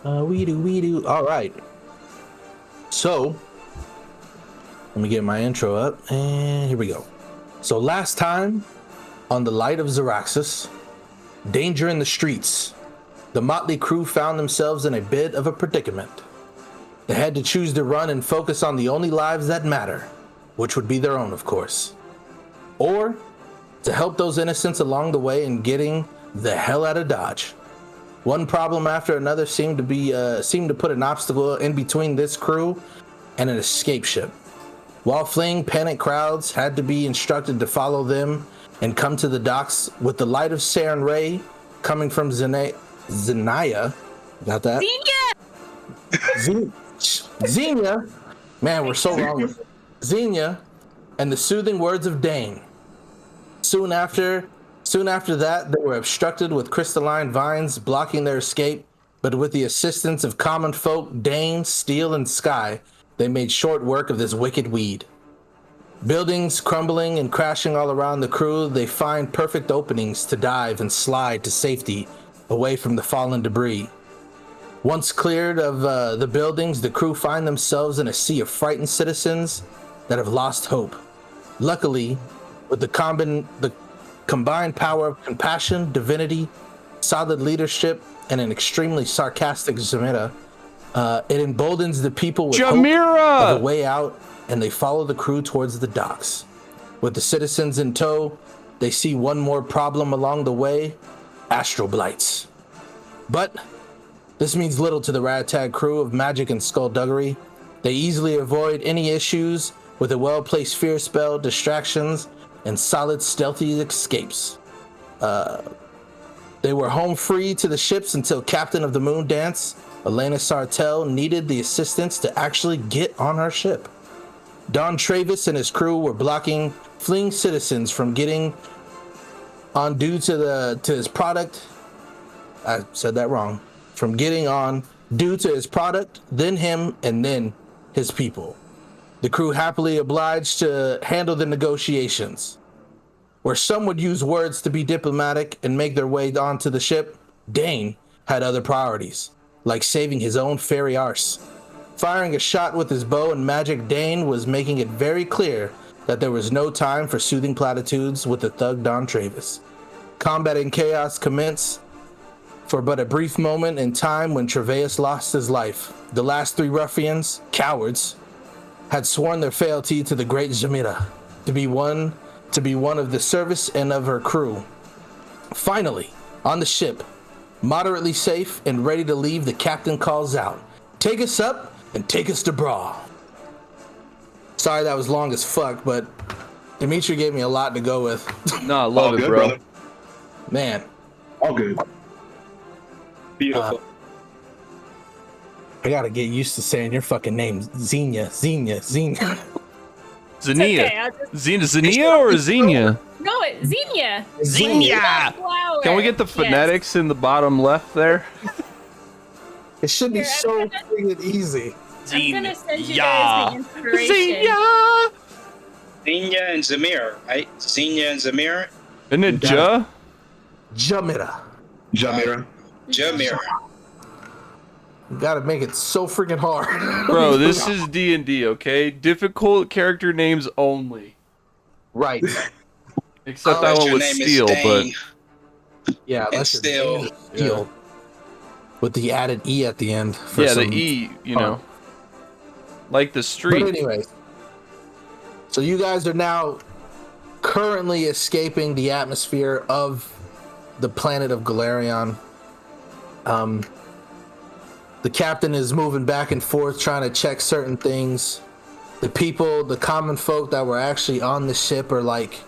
We do. All right. So, let me get my intro up, and here we go. So, last time on the Light of Xarysis, danger in the streets, the motley crew found themselves in a bit of a predicament. They had to choose to run and focus on the only lives that matter, which would be their own, of course, or to help those innocents along the way in getting the hell out of Dodge. One problem after another seemed to put an obstacle in between this crew and an escape ship. While fleeing, panicked crowds had to be instructed to follow them and come to the docks with the light of Saren Ray coming from Zenaya. Got that? Xenia. Man, we're so wrong with Xenia and the soothing words of Dane. Soon after that, they were obstructed with crystalline vines blocking their escape, but with the assistance of common folk, Dane, Steel, and Sky, they made short work of this wicked weed. Buildings crumbling and crashing all around the crew, they find perfect openings to dive and slide to safety away from the fallen debris. Once cleared of the buildings, the crew find themselves in a sea of frightened citizens that have lost hope. Luckily, with the combined power of compassion, divinity, solid leadership, and an extremely sarcastic Zamira, it emboldens the people with hope of a way out, and they follow the crew towards the docks. With the citizens in tow, they see one more problem along the way: astral blights. But this means little to the ragtag crew of magic and skullduggery. They easily avoid any issues with a well-placed fear spell, distractions, and solid stealthy escapes. They were home free to the ships until Captain of the Moon Dance, Elena Sartell, needed the assistance to actually get on her ship. Don Travis and his crew were blocking fleeing citizens from getting on due to his product. I said that wrong. From getting on due to his product, then him, and then his people. The crew happily obliged to handle the negotiations. Where some would use words to be diplomatic and make their way onto the ship, Dane had other priorities, like saving his own fairy arse. Firing a shot with his bow and magic, Dane was making it very clear that there was no time for soothing platitudes with the thug Don Travis. Combat and chaos commenced for but a brief moment in time when Traveus lost his life. The last three ruffians, cowards, had sworn their fealty to the great Jamira, to be one of the service and of her crew. Finally, on the ship, moderately safe and ready to leave, the captain calls out, "Take us up and take us to Bra." Sorry that was long as fuck, but Dimitri gave me a lot to go with. No, I love it, good, bro. brother. Man. All good. Beautiful. I gotta get used to saying your fucking name, Xenia. Xenia. Okay, Xenia or Xenia? No, it's Xenia. Xenia! Flower. Can we get the phonetics in the bottom left there? It should be Here, so friggin' easy. I'm gonna send you guys the inspiration. Xenia! Xenia and Zamir, right? Xenia and Zamir. Isn't it Ja? Jamira. Jamira. Jamir. You gotta make it so freaking hard. Bro, this is D&D, okay? Difficult character names only. Right. Except that Unless one your with name is Steel, but... Dane. Yeah, And that's still- Steel. With the added E at the end. For Yeah, the some E, you fun. know. Like the But street. anyway, so you guys are now currently escaping the atmosphere of the planet of Galarion. The captain is moving back and forth trying to check certain things. The people, the common folk that were actually on the ship are like,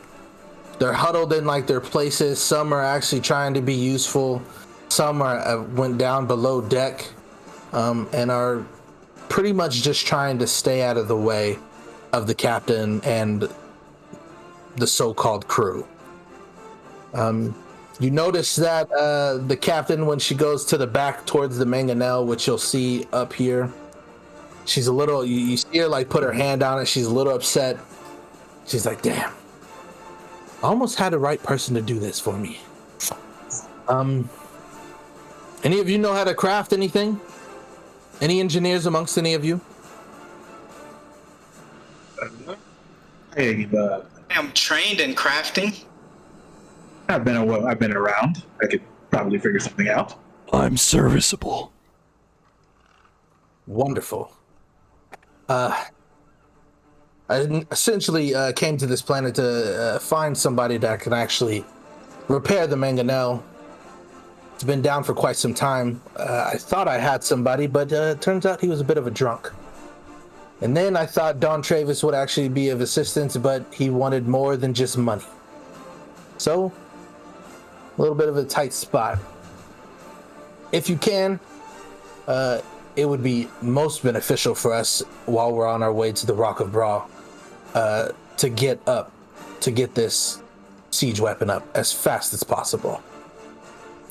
they're huddled in like their places. Some are actually trying to be useful. Some are went down below deck and are pretty much just trying to stay out of the way of the captain and the so-called crew. You notice that the captain, when she goes to the back towards the mangonel, which you'll see up here, she's a little, you see her like put her hand on it. She's a little upset. She's like, damn, I almost had the right person to do this for me. Any of you know how to craft anything? Any engineers amongst any of you? Hey, I'm trained in crafting. I've been around. I could probably figure something out. I'm serviceable. Wonderful. I essentially came to this planet to find somebody that can actually repair the mangonel. It's been down for quite some time. I thought I had somebody, but it turns out he was a bit of a drunk. And then I thought Don Travis would actually be of assistance, but he wanted more than just money. So, a little bit of a tight spot. If you can, it would be most beneficial for us while we're on our way to the Rock of Bra to get this siege weapon up as fast as possible.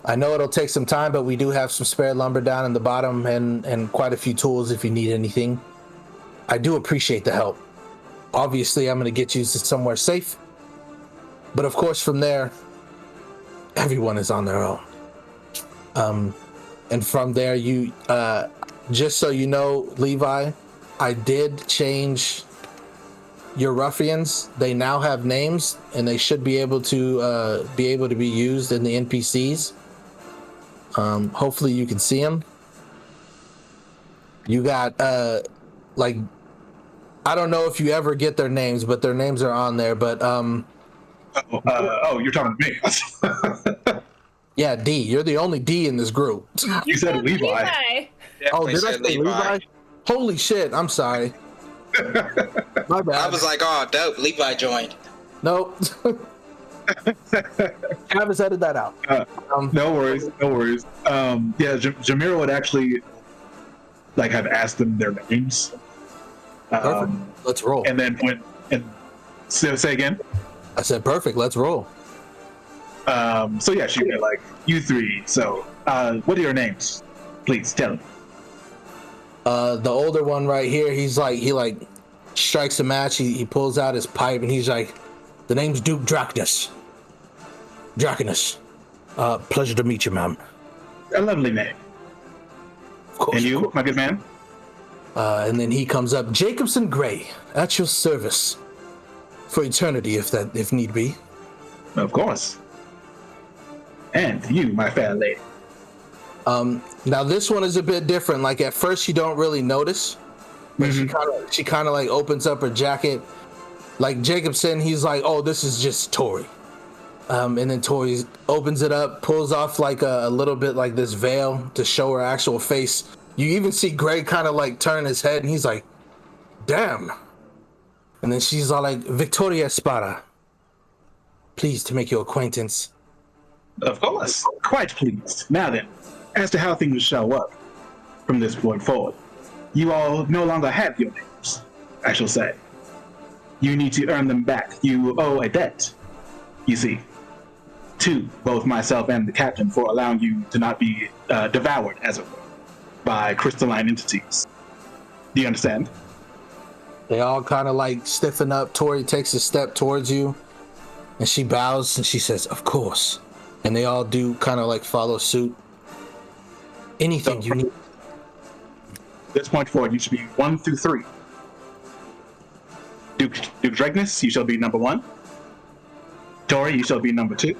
I know it'll take some time, but we do have some spare lumber down in the bottom and quite a few tools if you need anything. I do appreciate the help. Obviously, I'm going to get you to somewhere safe. But of course, from there, everyone is on their own. And from there, you, just so you know, Levi, I did change your ruffians. They now have names, and they should be able to be used in the NPCs. Hopefully, you can see them. You got like, I don't know if you ever get their names, but their names are on there. But you're talking to me. yeah, D. You're the only D in this group. You said Levi. Oh, did I Definitely say said Levi? Holy shit! I'm sorry. My bad. I was like, oh, dope. Levi joined. Nope. Travis, edit that out. No worries. Yeah, Jamiro would actually have asked them their names. Perfect. Let's roll. And then say again. I said perfect. Let's roll. So yeah, she'd be like, you three. So, what are your names? Please tell me. The older one right here, he strikes a match. He pulls out his pipe and he's like, the name's Duke Draconus. Pleasure to meet you, ma'am. A lovely name. Of course. And you, my good man? And then he comes up, Jacobson Gray, at your service for eternity, if need be. Of course. And you, my fair lady. Now this one is a bit different. Like at first you don't really notice, but she kind of like opens up her jacket. Like Jacobson, he's like, oh, this is just Tori. And then Tori opens it up, pulls off like a little bit like this veil to show her actual face. You even see Gray kind of like turn his head and he's like, damn. And then she's all like, Victoria Espada, pleased to make your acquaintance. Of course. Quite pleased. Now then, as to how things show up from this point forward, you all no longer have your names, I shall say. You need to earn them back. You owe a debt, you see, to both myself and the captain for allowing you to not be devoured, as it were, by crystalline entities. Do you understand? They all kind of like stiffen up. Tori takes a step towards you and she bows and she says, of course. And they all do kind of like follow suit. Anything you need. This point forward, you should be 1 through 3. Duke Dragnus, you shall be number 1. Tori, you shall be number 2.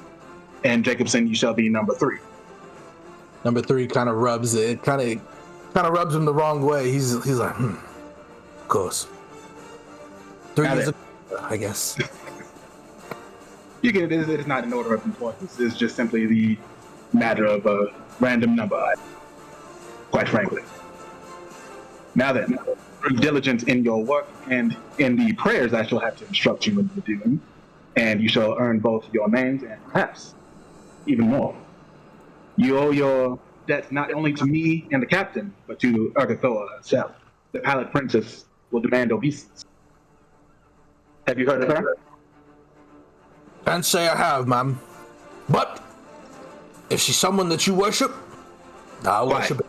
And Jacobson, you shall be number 3. Number 3 kind of rubs it. Kind of rubs him the wrong way. He's like, of course. 3 is I guess. You get it. It's not an order of importance. It's just simply the matter of a random number, quite frankly. Now then, be diligent in your work and in the prayers I shall have to instruct you into doing, and you shall earn both your names and perhaps even more. You owe your debt not only to me and the captain, but to Urgathoa herself. The pilot princess will demand obeisance. Have you heard of her? Can't say I have, ma'am. But if she's someone that you worship, I worship it.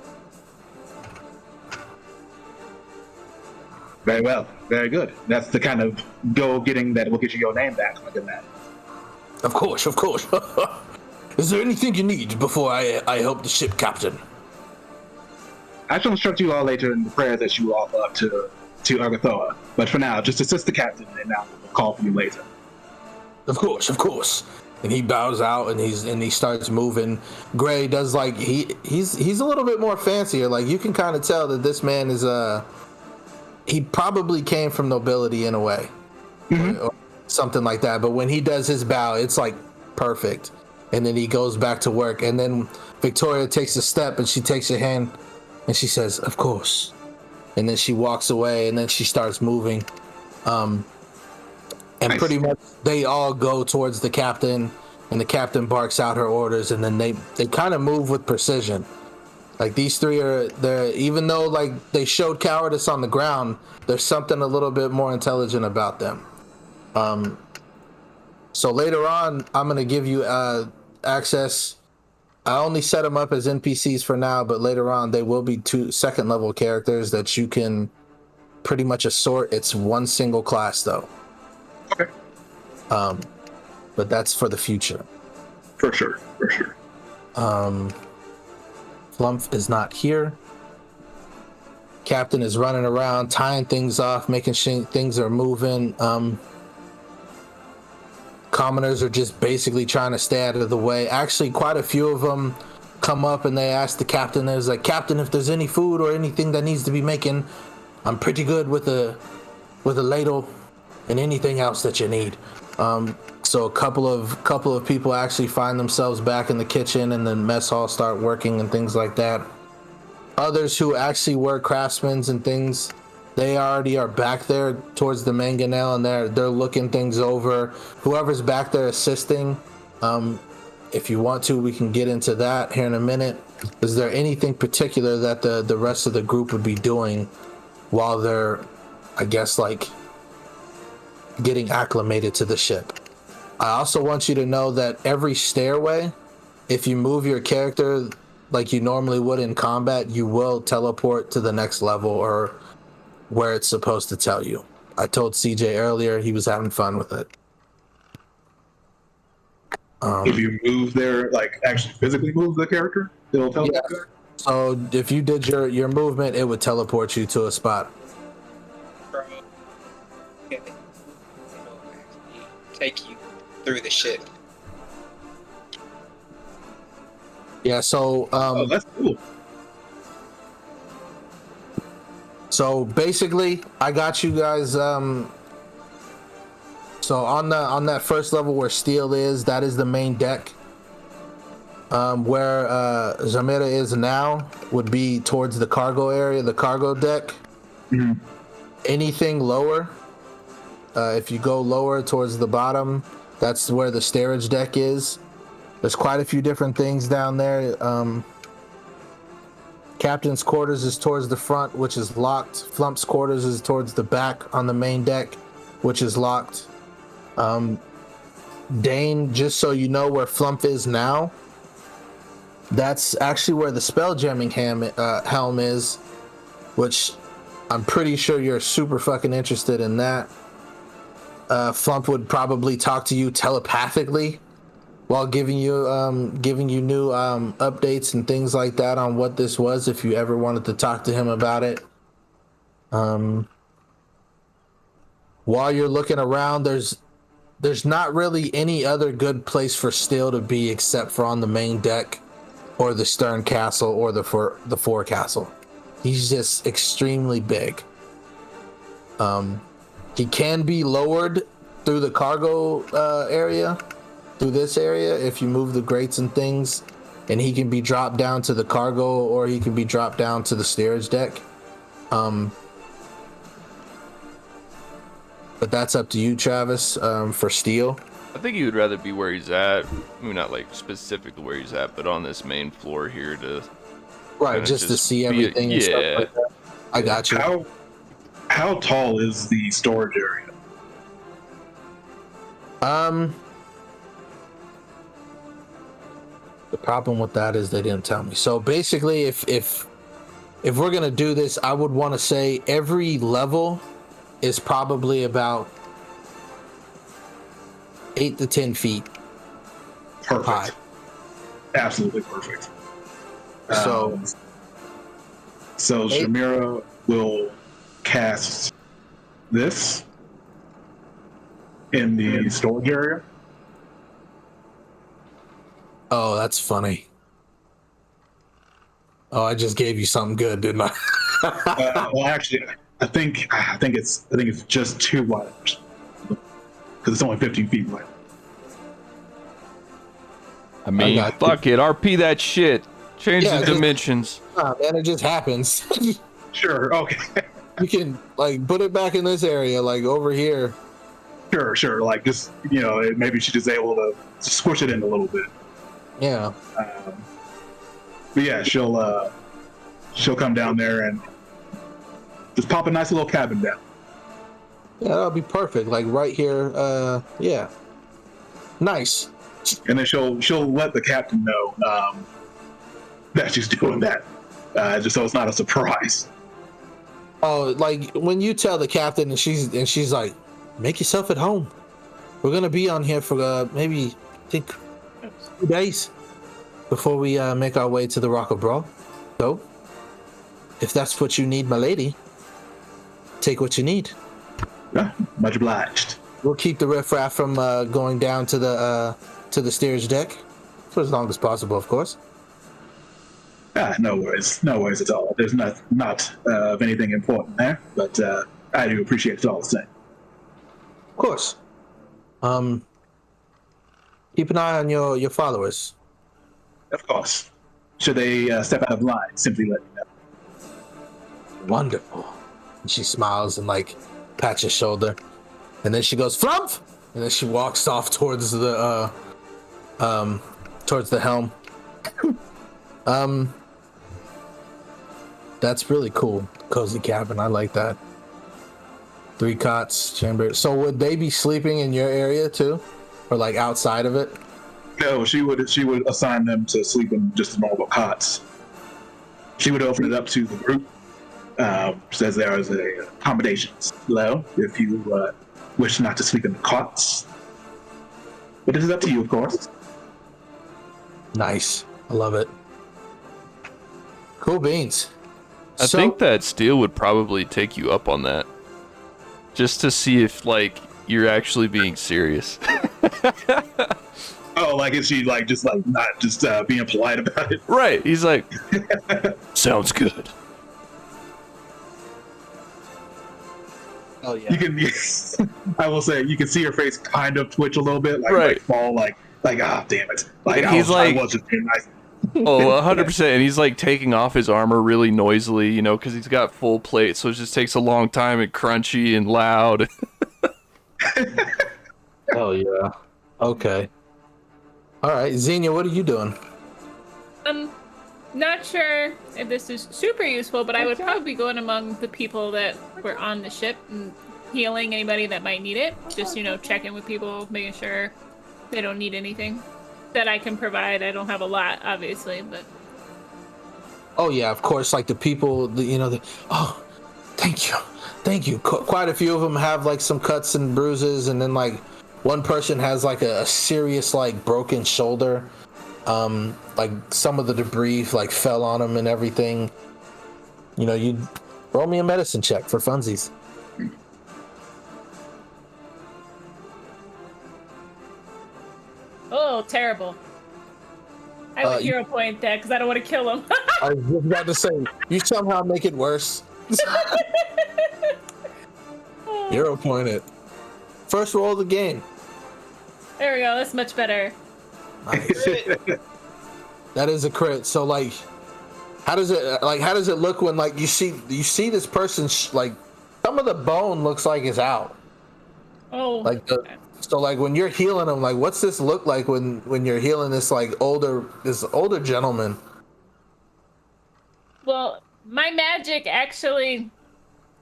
Very well. Very good. That's the kind of go-getting that will get you your name back, my good man. Of course. Is there anything you need before I help the ship captain? I shall instruct you all later in the prayer that you offer up to Agathoa. But for now, just assist the captain, and now we'll call for you later. Of course, of course. And he bows out and he starts moving. Gray does like he's a little bit more fancier. Like you can kind of tell that this man is he probably came from nobility in a way, or something like that. But when he does his bow, it's like perfect. And then he goes back to work. And then Victoria takes a step and she takes your hand and she says, "Of course." And then she walks away and then she starts moving. And nice. Pretty much they all go towards the captain, and the captain barks out her orders, and then they kind of move with precision. Like these three they're even though like they showed cowardice on the ground, there's something a little bit more intelligent about them. So later on, I'm gonna give you access. I only set them up as NPCs for now, but later on they will be 2 second level characters that you can pretty much assort. It's one single class though. Okay. But that's for the future. For sure. Flump is not here. Captain is running around, tying things off, making sure things are moving. Commoners are just basically trying to stay out of the way. Actually, quite a few of them come up and they ask the captain, there's like, "Captain, if there's any food or anything that needs to be making, I'm pretty good with a ladle and anything else that you need." So a couple of people actually find themselves back in the kitchen, and then mess hall start working and things like that. Others who actually were craftsmen and things, they already are back there towards the mangonel, and they're looking things over. Whoever's back there assisting, if you want to, we can get into that here in a minute. Is there anything particular that the rest of the group would be doing while they're, I guess, like getting acclimated to the ship? I also want you to know that every stairway, if you move your character like you normally would in combat, you will teleport to the next level or where it's supposed to tell you. I told CJ earlier, he was having fun with it. If you move there, like actually physically move the character, it'll tell you. So if you did your movement, it would teleport you to a spot. It'll take you through the ship. Yeah, so Oh, that's cool. So basically, I got you guys. So on that first level where steel is, that is the main deck. Where Zamira is now would be towards the cargo area, the cargo deck. Mm-hmm. Anything lower, if you go lower towards the bottom, that's where the steerage deck is. There's quite a few different things down there. Captain's quarters is towards the front, which is locked. Flump's quarters is towards the back on the main deck, which is locked. Dane, just so you know where Flump is now, that's actually where the spell jamming helm is, which I'm pretty sure you're super fucking interested in that. Flump would probably talk to you telepathically while giving you new updates and things like that on what this was, if you ever wanted to talk to him about it. While you're looking around, there's not really any other good place for Steel to be except for on the main deck or the stern castle or the forecastle. He's just extremely big. He can be lowered through the cargo area, through this area, if you move the grates and things, and he can be dropped down to the cargo, or he can be dropped down to the steerage deck. But that's up to you, Travis, for Steel. I think he would rather be where he's at. Maybe not like specifically where he's at, but on this main floor here to... Right, just to see everything and stuff like that. I got you. How tall is the storage area? The problem with that is they didn't tell me. So basically, if we're gonna do this, I would want to say every level is probably about 8 to 10 feet Perfect. high. Absolutely perfect. So So Shamira will cast this in the storage area. Oh, that's funny. Oh, I just gave you something good, didn't I? Well, actually, I think it's just 2 wires because it's only 15 feet away. I mean, got fuck it. RP that shit. Change Yeah, the just- dimensions. Nah, man, it just happens. Sure. Okay. You can like put it back in this area, like over here. Sure. Like just maybe she's just able to squish it in a little bit. Yeah. But yeah, she'll come down there and just pop a nice little cabin down. Yeah, that'll be perfect. Like right here. Yeah. Nice. And then she'll let the captain know that she's doing that, just so it's not a surprise. Oh, like when you tell the captain and she's like, make yourself at home. We're gonna be on here for maybe I think 2 days before we make our way to the Rock of Brawl. So, if that's what you need, my lady, take what you need. Yeah, much obliged. We'll keep the riffraff from going down to the steerage deck for as long as possible, of course. No worries at all. There's not of anything important there, but I do appreciate it all the same. Of course. Keep an eye on your followers. Of course. Should they step out of line, simply let me know. Wonderful. And she smiles and like pats your shoulder, and then she goes flump, and then she walks off towards the helm. That's really cool. Cozy cabin. I like that. 3 cots, chamber. So would they be sleeping in your area too, or like outside of it? No, she would assign them to sleep in just normal cots. She would open it up to the group. Says there is a accommodations below if you wish not to sleep in the cots. But it is up to you, of course. Nice. I love it. Cool beans. I think that Steel would probably take you up on that. Just to see if, like, you're actually being serious. Oh, like is she like just like not just being polite about it? Right. He's like, sounds good. Oh yeah. You can. I will say you can see her face kind of twitch a little bit, like, Right. like fall, like ah, damn it! Like And he's I like- was just being nice. Oh, 100%. And he's like taking off his armor really noisily, because he's got full plate, so it just takes a long time and crunchy and loud. Oh yeah. Okay. All right, Xenia, what are you doing? Not sure if this is super useful, but I would probably be going among the people that were on the ship and healing anybody that might need it. Just, checking with people, making sure they don't need anything that I can provide. I don't have a lot, obviously, but... Oh yeah, of course. Like the people, oh, thank you. Quite a few of them have like some cuts and bruises, and then like one person has like a serious like broken shoulder. Like some of the debris like fell on him and everything. You roll me a medicine check for funsies. Oh, terrible. I would hero point that because I don't want to kill him. I was just about to say, you somehow make it worse. Hero point it. First roll of the game. There we go. That's much better. Nice. That is a crit. So like, how does it look when like you see this person like some of the bone looks like it's out. Oh. Like so like when you're healing them, like what's this look like when you're healing this like older gentleman? Well, my magic actually,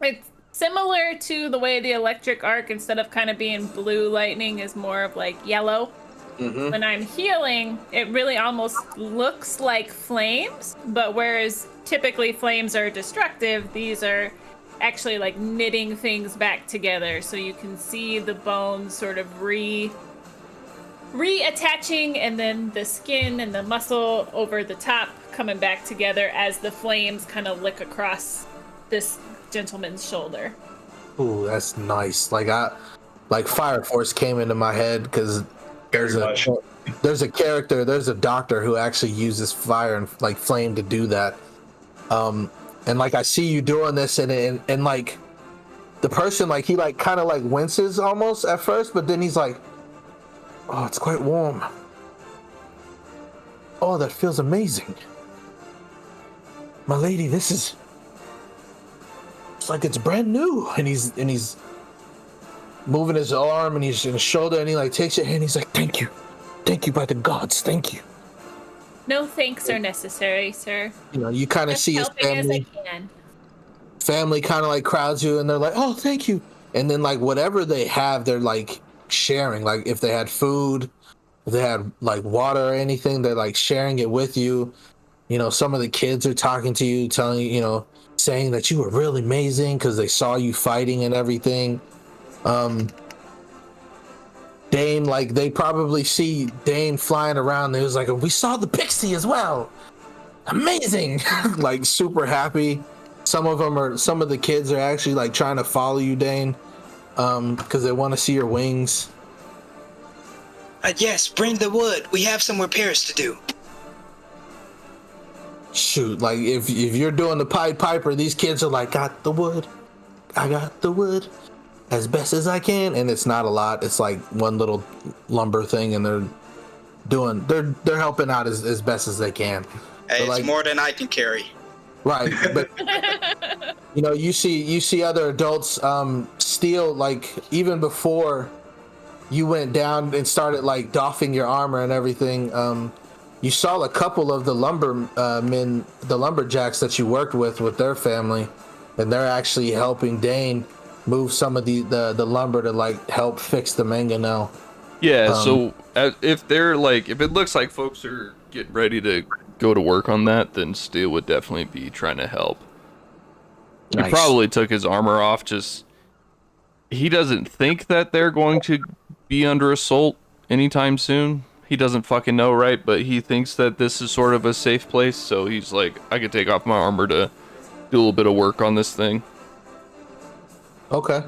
it's similar to the way the electric arc, instead of kind of being blue lightning, is more of like yellow. Mm-hmm. When I'm healing, it really almost looks like flames, but whereas typically flames are destructive, these are actually like knitting things back together, so you can see the bones sort of reattaching, and then the skin and the muscle over the top coming back together as the flames kind of lick across this gentleman's shoulder. Ooh, that's nice. Like Fire Force came into my head because there's a character, there's a doctor who actually uses fire and like flame to do that. And like I see you doing this, and like the person, like he like kind of like winces almost at first, but then he's like, "Oh, it's quite warm. Oh, that feels amazing, my lady. It's like it's brand new." And he's moving his arm and his shoulder, and he like takes your hand. He's like, "Thank you by the gods, thank you." No thanks are necessary, sir. You know, you kind of Just see his helping as I family. can. Family kind of like crowds you, and they're like, "Oh, thank you." And then like whatever they have, they're like sharing. Like if they had food, if they had like water or anything, they're like sharing it with you. You know, some of the kids are talking to you, telling you, you know, saying that you were really amazing because they saw you fighting and everything. Dane, like they probably see Dane flying around. They was like, "We saw the pixie as well. Amazing!" Like super happy. Some of the kids are actually like trying to follow you, Dane, because they want to see your wings. Yes, bring the wood. We have some repairs to do. Shoot, like if you're doing the Pied Piper, these kids are like, "Got the wood, I got the wood, as best as I can," and it's not a lot. It's like one little lumber thing, and they're helping out as best as they can. Hey, it's like, more than I can carry. right, but you know, you see other adults steal, like even before you went down and started like doffing your armor and everything. You saw a couple of the lumbermen, the lumberjacks that you worked with their family, and they're actually helping Dane move some of the lumber to like help fix the mangonel. Yeah, so if it looks like folks are getting ready to go to work on that, then Steel would definitely be trying to help. Nice. He probably took his armor off, he doesn't think that they're going to be under assault anytime soon. He doesn't fucking know, right? But he thinks that this is sort of a safe place, so he's like, I could take off my armor to do a little bit of work on this thing. Okay.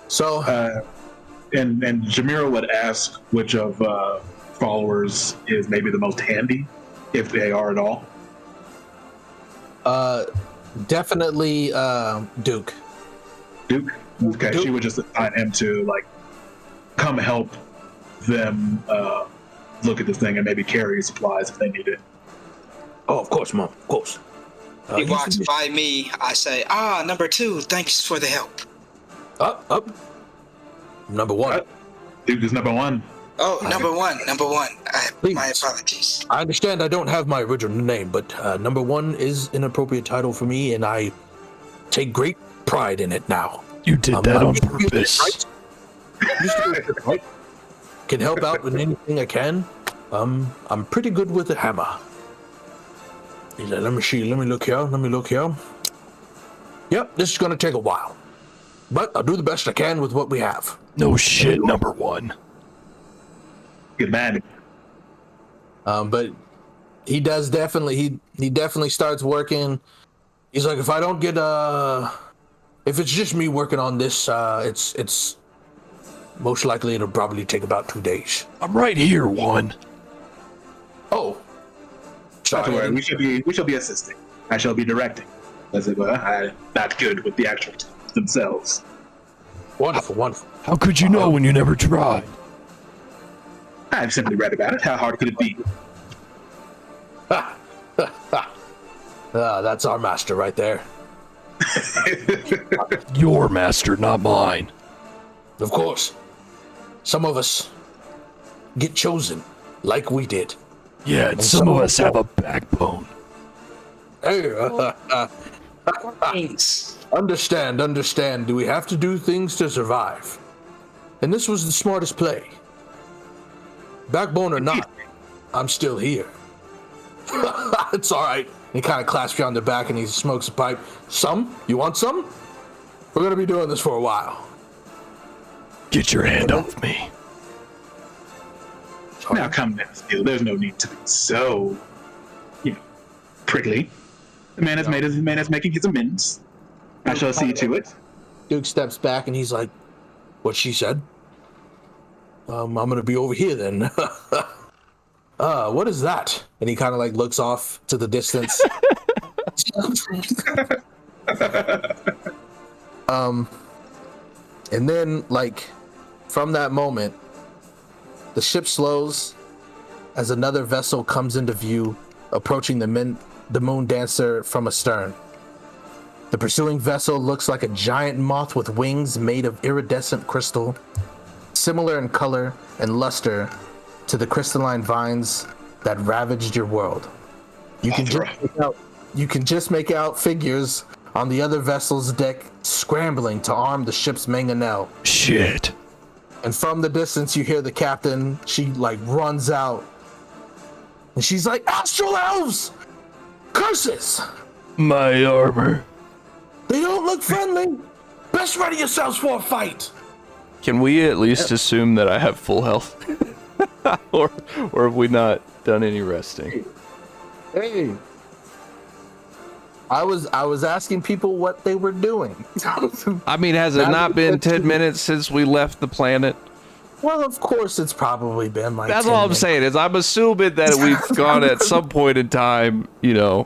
So, and Jamira would ask which of followers is maybe the most handy, if they are at all. definitely Duke. Duke? Okay, Duke. she would just assign him to like come help them look at this thing and maybe carry supplies if they need it. Oh, of course, Mom. Of course. He walks by me. I say, number 2, thanks for the help. Up. Number 1. Duke is number 1. Oh, number one. Please. My apologies. I understand I don't have my original name, but number 1 is an appropriate title for me, and I take great pride in it now. You did that on purpose. Right? Can help out with anything I can. I'm pretty good with a hammer. Let me see. Let me look here. Yep, this is gonna take a while, but I'll do the best I can with what we have. No shit, number 1. Good man. But he does definitely. He definitely starts working. He's like, if I don't get if it's just me working on this, it's most likely it'll probably take about 2 days. I'm right here, 1. Oh, Not to worry, sorry. we shall be assisting. I shall be directing. As it were, I'm not good with the actual themselves. Wonderful. How could you know when you never tried? I've simply read about it. How hard could it be? That's our master right there. Your master, not mine. Of course. Some of us get chosen, like we did. Yeah, and some of us have a backbone. Hey, Thanks. understand. Do we have to do things to survive? And this was the smartest play. Backbone or not, I'm still here. It's all right. He kind of clasps you on the back and he smokes a pipe. Some? You want some? We're going to be doing this for a while. Get your hand off me. Now come down, Steel. There's no need to be so, prickly. The man has making his amends. I shall see to it. Duke steps back and he's like, "What she said? I'm gonna be over here then." What is that? And he kind of like looks off to the distance. And then like from that moment, the ship slows as another vessel comes into view, approaching the moon dancer from astern. The pursuing vessel looks like a giant moth with wings made of iridescent crystal, similar in color and luster to the crystalline vines that ravaged your world. You can just make out figures on the other vessel's deck scrambling to arm the ship's mangonel. Shit. And from the distance, you hear the captain. She like runs out, and she's like, "Astral elves! Curses! My armor. They don't look friendly. Best ready yourselves for a fight." Can we at least assume that I have full health? or have we not done any resting? Hey, I was asking people what they were doing. I mean, has it not been 10 minutes since we left the planet? Well, of course it's probably been like. That's 10 all I'm minutes. saying is I'm assuming that we've gone at some point in time, You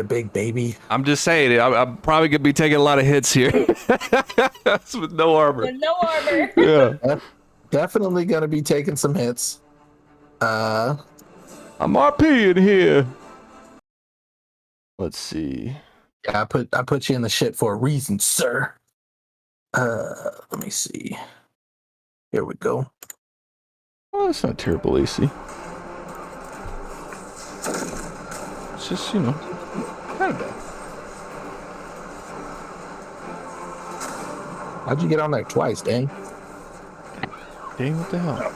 big baby. I'm just saying, I'm probably going to be taking a lot of hits here. With no armor. With no armor. Yeah. Definitely gonna be taking some hits. I'm RP in here. Let's see. Yeah, I put you in the shit for a reason, sir. Let me see. Here we go. Oh, that's not terrible, AC. It's just, kind of bad. How'd you get on there twice, dang? Dang, what the hell?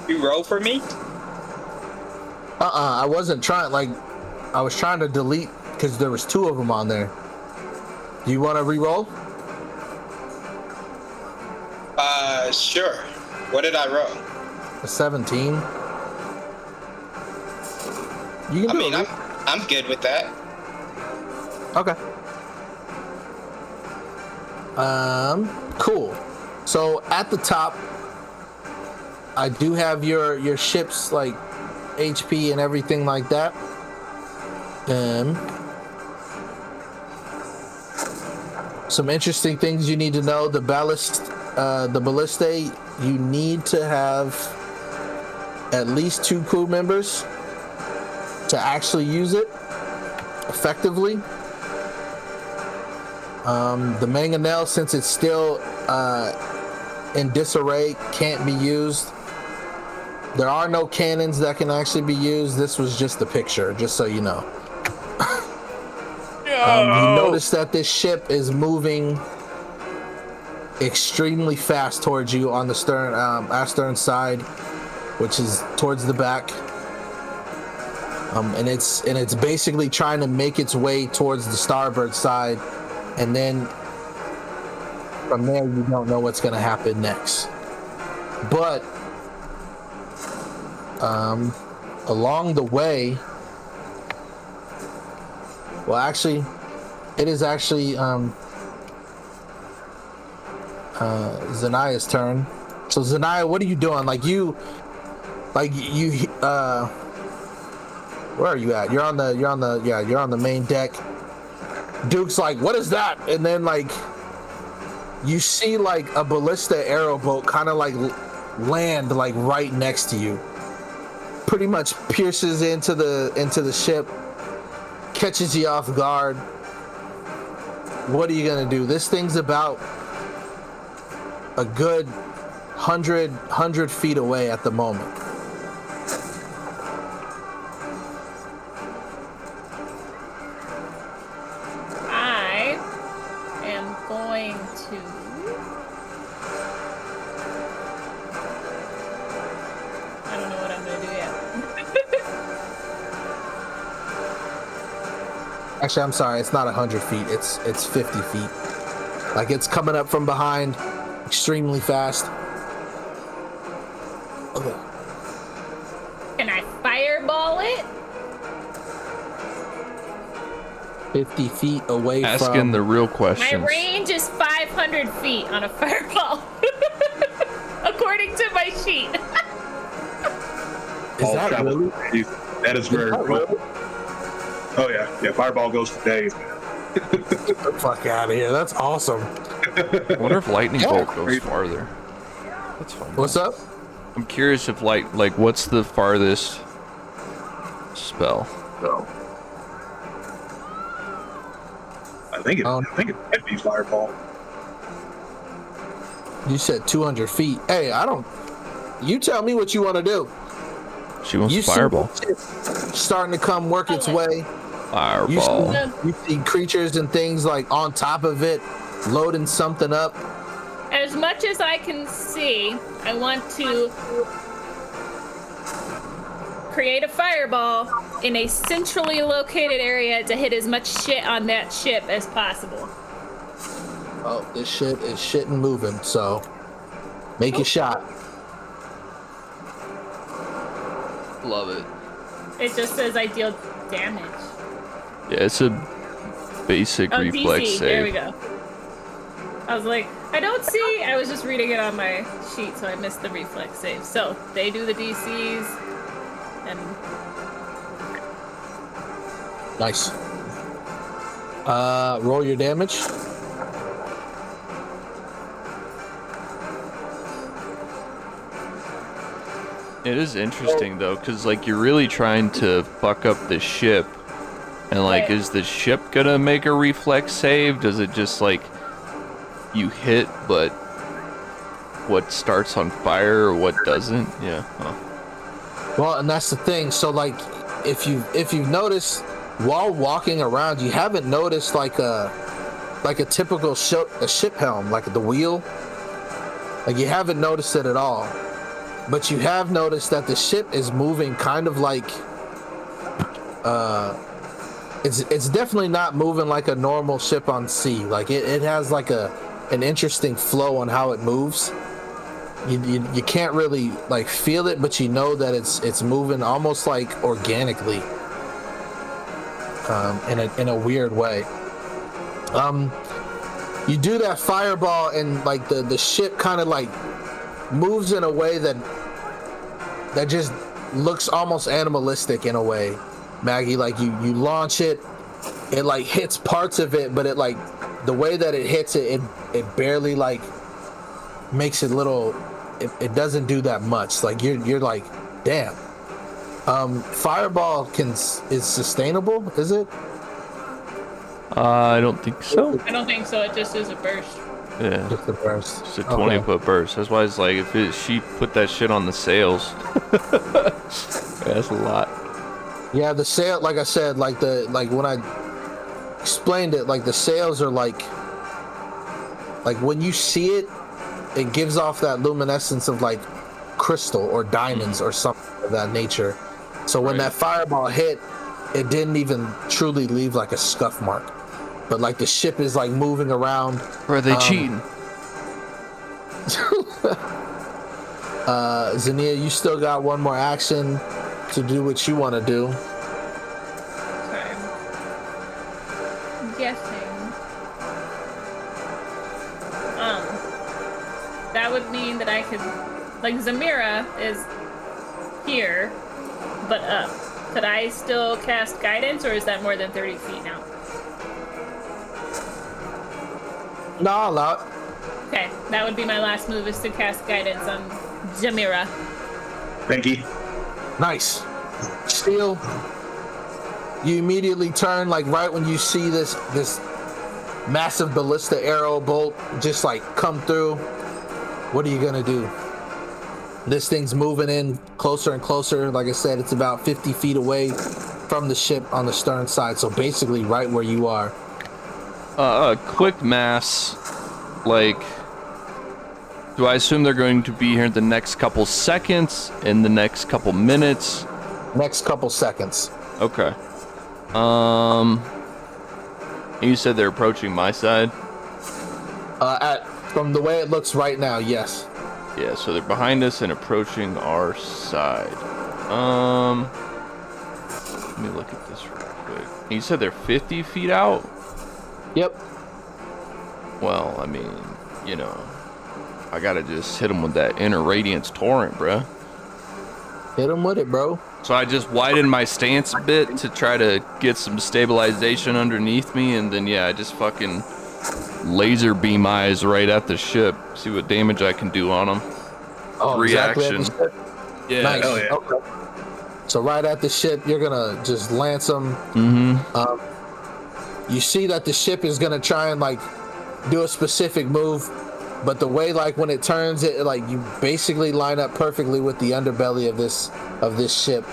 You roll for me? I wasn't trying. Like, I was trying to delete because there was 2 of them on there. Do you want to re-roll? Sure. What did I roll? A 17. You can I mean, I'm good with that. Okay. Cool. So at the top, I do have your ship's like HP and everything like that. Some interesting things you need to know: the ballista, you need to have at least 2 crew members to actually use it effectively. The mangonel, since it's still in disarray, can't be used. There are no cannons that can actually be used. This was just a picture, just so you know. You notice that this ship is moving extremely fast towards you on the stern side, which is towards the back. And it's basically trying to make its way towards the starboard side, and then from there you don't know what's going to happen next. But along the way, well, actually, it is actually Zanaya's turn. So Zanaya, what are you doing? Where are you at? You're on the main deck. Duke's like, what is that? And then like you see like a ballista arrow boat kind of like land like right next to you. Pretty much pierces into the ship, catches you off guard. What are you gonna do? This thing's about a good 100 feet away at the moment. I am going to. I don't know what I'm gonna do yet. Actually, I'm sorry. It's not 100 feet. It's 50 feet. Like it's coming up from behind, extremely fast. Okay. Can I fireball it? 50 feet away Asking from... the real My questions. range is 500 feet on a fireball. According to my sheet. Is All that travel really? days. That is very that cool. really? Oh yeah, yeah. Fireball goes for days, man. Get the fuck out of here. That's awesome. I wonder if lightning bolt goes Crazy. farther. That's fun. What's up? I'm curious if like what's the farthest spell? So, I think it might be fireball. You said 200 feet. Hey, I don't... You tell me what you want to do. She wants You fireball. see shit starting to come work its way. Fireball. You see creatures and things like on top of it, loading something up. As much as I can see, I want to create a fireball in a centrally located area to hit as much shit on that ship as possible. Oh, this shit is shit and moving, so make your shot. Love it. It just says I deal damage. Yeah, it's a basic Oh, reflex DC. save. There we go. I was like, I don't see. I was just reading it on my sheet, so I missed the reflex save. So they do the DCs, and Nice. Roll your damage. It is interesting though, because like you're really trying to fuck up the ship, and like, Right. is the ship gonna make a reflex save? Does it just like you hit, but what starts on fire or what doesn't? Yeah. Huh. Well, and that's the thing. So, like, if you've noticed while walking around, you haven't noticed like a typical ship helm, like the wheel. Like you haven't noticed it at all. But you have noticed that the ship is moving kind of like it's definitely not moving like a normal ship on sea. Like it has like an interesting flow on how it moves. You can't really like feel it, but you know that it's moving almost like organically, in a weird way. You do that fireball and like the ship kind of like moves in a way that just looks almost animalistic in a way, Maggie. Like you launch it, it like hits parts of it, but it like the way that it hits it barely like makes it little. It doesn't do that much. Like you're like, damn. Fireball is sustainable, is it? I don't think so. I don't think so. It just is a burst. Yeah. Just the burst. It's a 20-foot burst. That's why it's like she put that shit on the sails. That's a lot. Yeah, the sail, like I said, like when I explained it, like the sails are like when you see it, it gives off that luminescence of like crystal or diamonds or something of that nature. So when that fireball hit, it didn't even truly leave like a scuff mark. But like the ship is like moving around. Or are they cheating? Zania, you still got one more action to do what you want to do. Sorry. I'm guessing. That would mean that I could, like, Zamira is here, but up. Could I still cast guidance, or is that more than 30 feet now? No, I'll allow it. Okay, that would be my last move, is to cast guidance on Zamira. Thank you. Nice. Steel. You immediately turn, like right when you see this massive ballista arrow bolt just like come through. What are you gonna do? This thing's moving in closer and closer. Like I said, it's about 50 feet away from the ship on the stern side. So basically right where you are. Quick mass, like, do I assume they're going to be here in the next couple seconds, in the next couple minutes? Next couple seconds. Okay. You said they're approaching my side? From the way it looks right now, yes. Yeah, so they're behind us and approaching our side. Let me look at this real quick. You said they're 50 feet out? Yep. Well, I mean, you know, I gotta just hit them with that inner radiance torrent, bruh. Hit him with it, bro. So I just widened my stance a bit to try to get some stabilization underneath me, and then, yeah, I just fucking laser beam eyes right at the ship. See what damage I can do on them. Oh, Reaction. Exactly. Yeah. Nice. Oh, yeah. Okay. So right at the ship, you're gonna just lance them. Mm-hmm. You see that the ship is gonna try and like do a specific move, but the way like when it turns, it like you basically line up perfectly with the underbelly of this ship.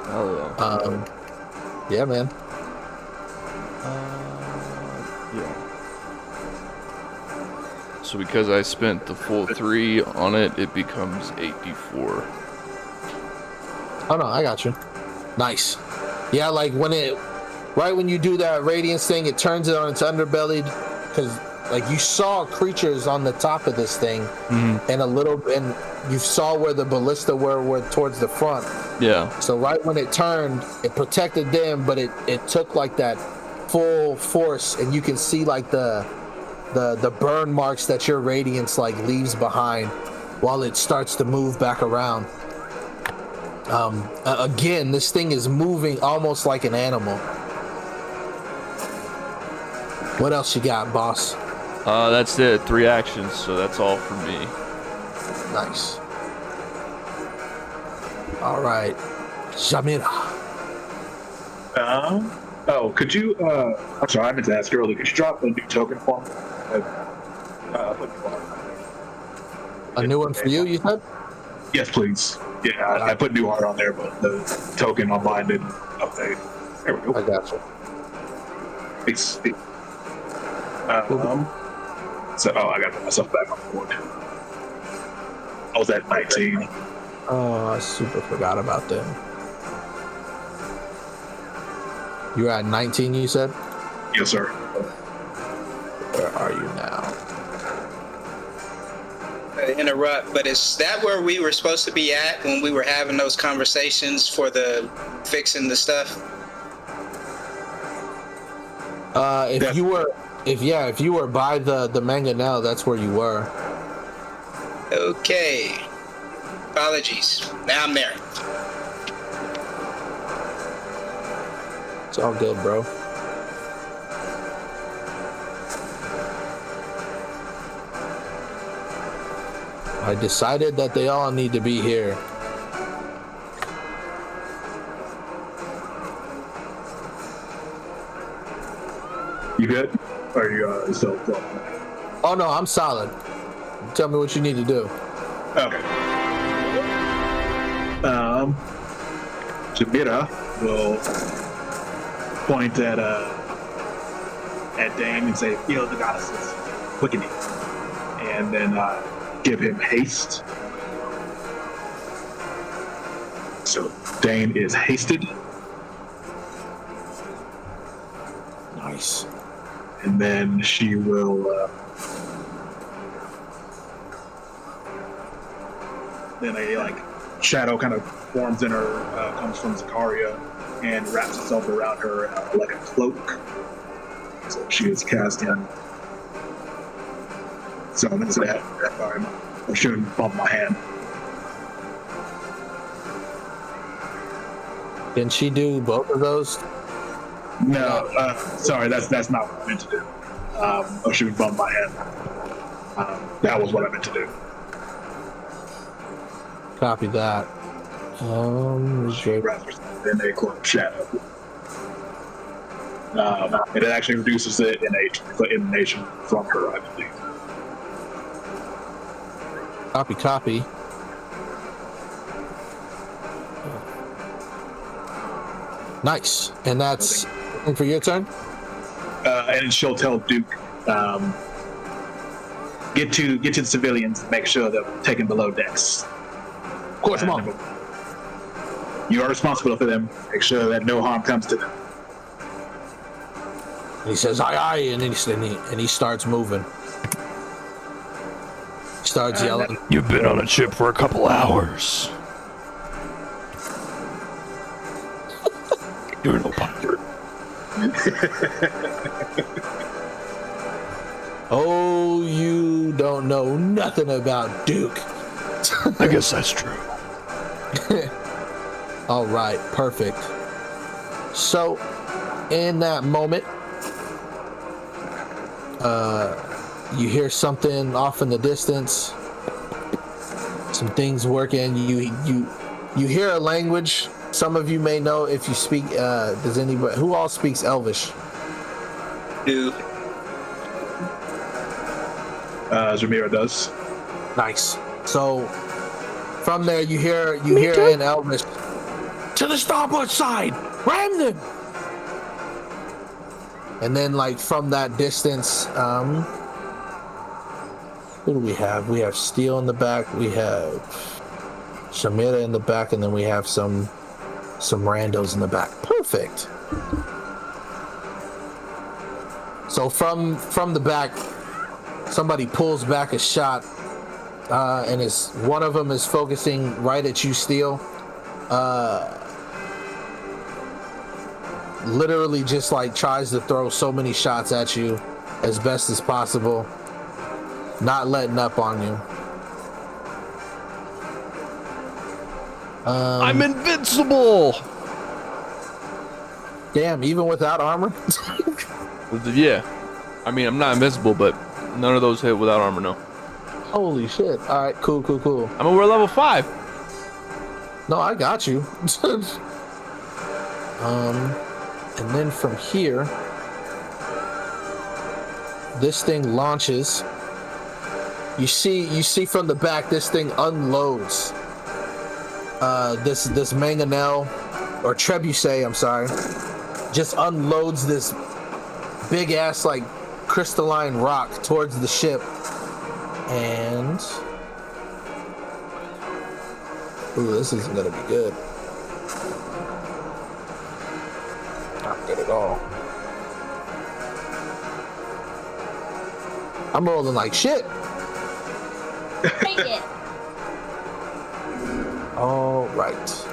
Oh, yeah. Yeah, man. Yeah. So because I spent the full 3 on it, it becomes 8d4. Oh no, I got you. Nice. Yeah, like right when you do that radiance thing, it turns it on its underbelly, because like you saw creatures on the top of this thing, and you saw where the ballista were towards the front. Yeah. So right when it turned, it protected them, but it took like that full force, and you can see like the burn marks that your radiance like leaves behind while it starts to move back around. Again, this thing is moving almost like an animal. What else you got, boss? That's it. 3 actions, so that's all for me. Nice. All right, Jamira. Oh, could you? I'm sorry, I meant to ask earlier. Could you drop a new token for me? A new one for you, you said? Yes, please. Yeah, I put new art on there, but the token on mine didn't update. There we go. I got you. It's, so, I got myself back on board. I was at 19. Oh, I super forgot about them. You're at 19, you said? Yes, sir. Where are you now? Interrupt, but is that where we were supposed to be at when we were having those conversations for the fixing the stuff? If you were by the mangonel, that's where you were. Okay. Apologies. Now I'm there. It's all good, bro. I decided that they all need to be here. You good? Or are you still? Oh no, I'm solid. Tell me what you need to do. Okay. Jamira will point at Dane and say, "Feel the goddesses quickening," and then give him haste. So Dane is hasted, Nice. and then she will. Then a shadow kind of forms in her, comes from Zakaria, and wraps itself around her like a cloak. So she is casting. So I'm into that. I shouldn't bump my hand. Can she do both of those? No, sorry, that's not what I meant to do. I should bump my hand. That was what I meant to do. Copy that. She wraps herself in a cloak shadow. And it actually reduces it in emanation from her, I believe. Copy. Nice. And that's for your turn? And she'll tell Duke, get to the civilians and make sure they're taken below decks. Of course, Mom. You are responsible for them. Make sure that no harm comes to them. And he says, aye, and he starts moving. starts yelling. You've been on a ship for a couple hours. You're no pilot. Oh, you don't know nothing about Duke. I guess that's true. All right, perfect. So, in that moment, you hear something off in the distance. Some things working. You hear a language. Some of you may know if you speak. Does anybody? Who all speaks Elvish? Do Zamira does. Nice. So, from there, you hear in Elvish, to the starboard side, ram them. And then, like from that distance, who do we have? We have Steel in the back. We have Shamira in the back, and then we have some randos in the back. Perfect. So from the back, somebody pulls back a shot, and one of them is focusing right at you, Steel. Literally just like tries to throw so many shots at you as best as possible, not letting up on you. I'm invincible. Damn, even without armor? Yeah. I mean, I'm not invincible, but none of those hit without armor, no. Holy shit. All right, cool. I mean, we're level 5. No, I got you. And then from here, this thing launches. You see from the back, this thing unloads. This mangonel, or trebuchet, I'm sorry, just unloads this big ass like crystalline rock towards the ship, and ooh, this isn't gonna be good. Not good at all. I'm rolling like shit. Take it. All right.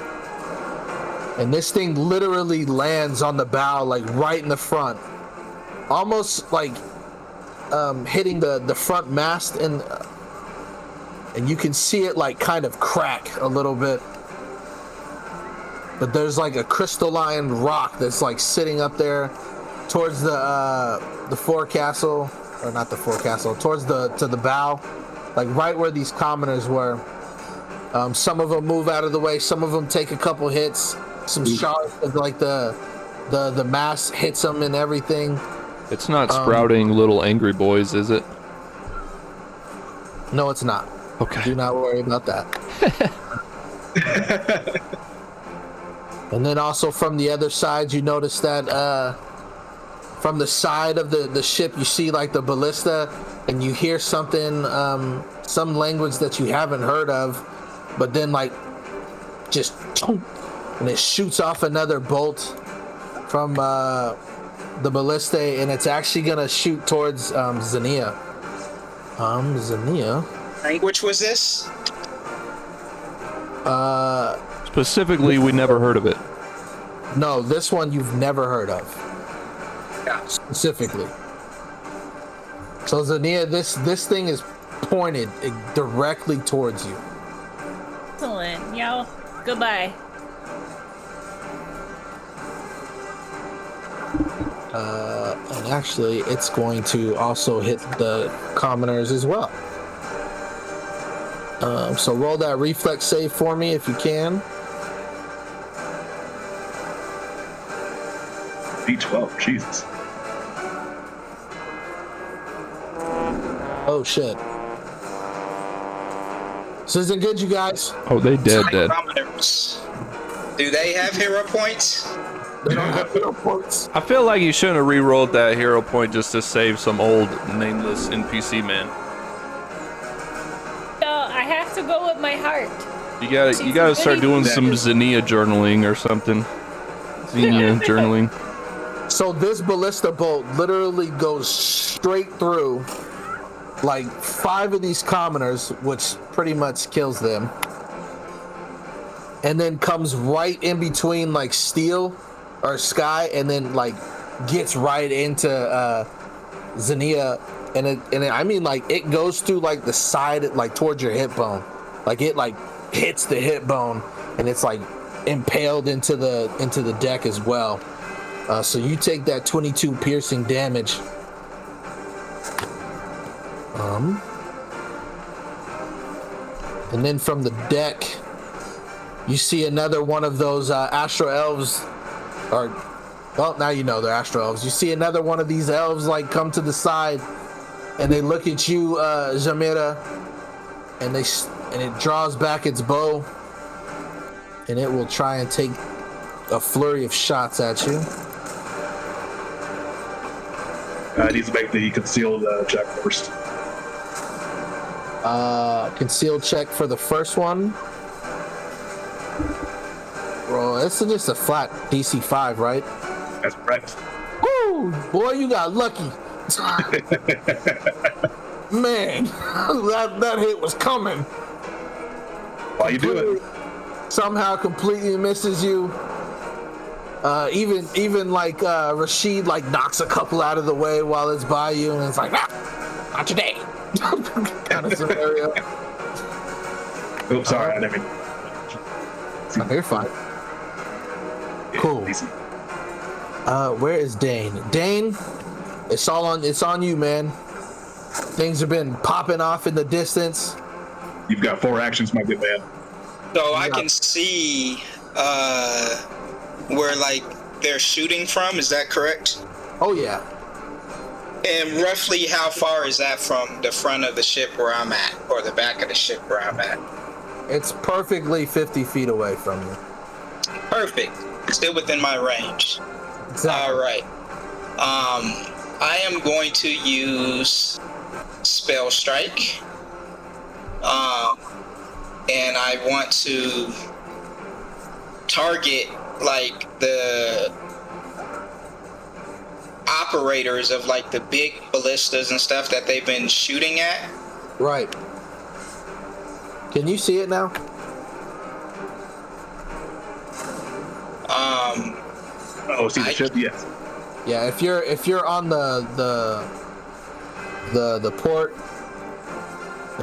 And this thing literally lands on the bow, like right in the front, almost like hitting the front mast, and you can see it like kind of crack a little bit. But there's like a crystalline rock that's like sitting up there towards the forecastle, or not the forecastle, towards to the bow, like right where these commoners were. Some of them move out of the way. Some of them take a couple hits. Some shards of like the mast hits them and everything. It's not sprouting little angry boys, is it? No, it's not. Okay. Do not worry about that. And then also from the other side, you notice that from the side of the ship, you see like the ballista, and you hear something, some language that you haven't heard of, but then like just, and it shoots off another bolt from the ballista, and it's actually gonna shoot towards Xania. Xania. language was this? Specifically, we never heard of it. No, this one you've never heard of. Yeah. Specifically. So Xania, this thing is pointed directly towards you. Excellent. Y'all, goodbye. And actually, it's going to also hit the commoners as well. So roll that reflex save for me if you can. D12, Jesus. Oh shit. This isn't good, you guys. Oh, they dead. Commoners. Do they have hero points? They don't have hero points. I feel like you shouldn't have re-rolled that hero point just to save some old nameless NPC man. So I have to go with my heart. You gotta start doing some Xania journaling or something. Xenia journaling. So this ballista bolt literally goes straight through like 5 of these commoners, which pretty much kills them, and then comes right in between like Steel or Sky, and then like gets right into Xania, and I mean like it goes through like the side, like towards your hip bone, like it like hits the hip bone, and it's like impaled into the deck as well. So you take that 22 piercing damage. And then from the deck, you see another one of those Astro Elves, or, well, now you know they're Astro Elves. You see another one of these elves like come to the side, and they look at you, Jamira, and it draws back its bow, and it will try and take a flurry of shots at you. It needs to make the concealed check first. Concealed check for the first one. Bro, this is just a flat DC 5, right? That's correct. Woo! Boy, you got lucky. Man, that hit was coming. Why you do it? Somehow completely misses you. Even like Rashid like knocks a couple out of the way while it's by you, and it's like, not today. Kind of scenario. Oops, sorry, I didn't mean. Oh, you're fine. Cool. Easy. Where is Dane? Dane, it's on you, man. Things have been popping off in the distance. You've got 4 actions, my good man. So I can see where like they're shooting from. Is that correct? Oh yeah. And roughly how far is that from the front of the ship where I'm at, or the back of the ship where I'm at? It's perfectly 50 feet away from you. Perfect. Still within my range. Exactly. All right. I am going to use Spell Strike. And I want to target like the operators of like the big ballistas and stuff that they've been shooting at. Right. Can you see it now? See the ship? Yes. Yeah, if you're on the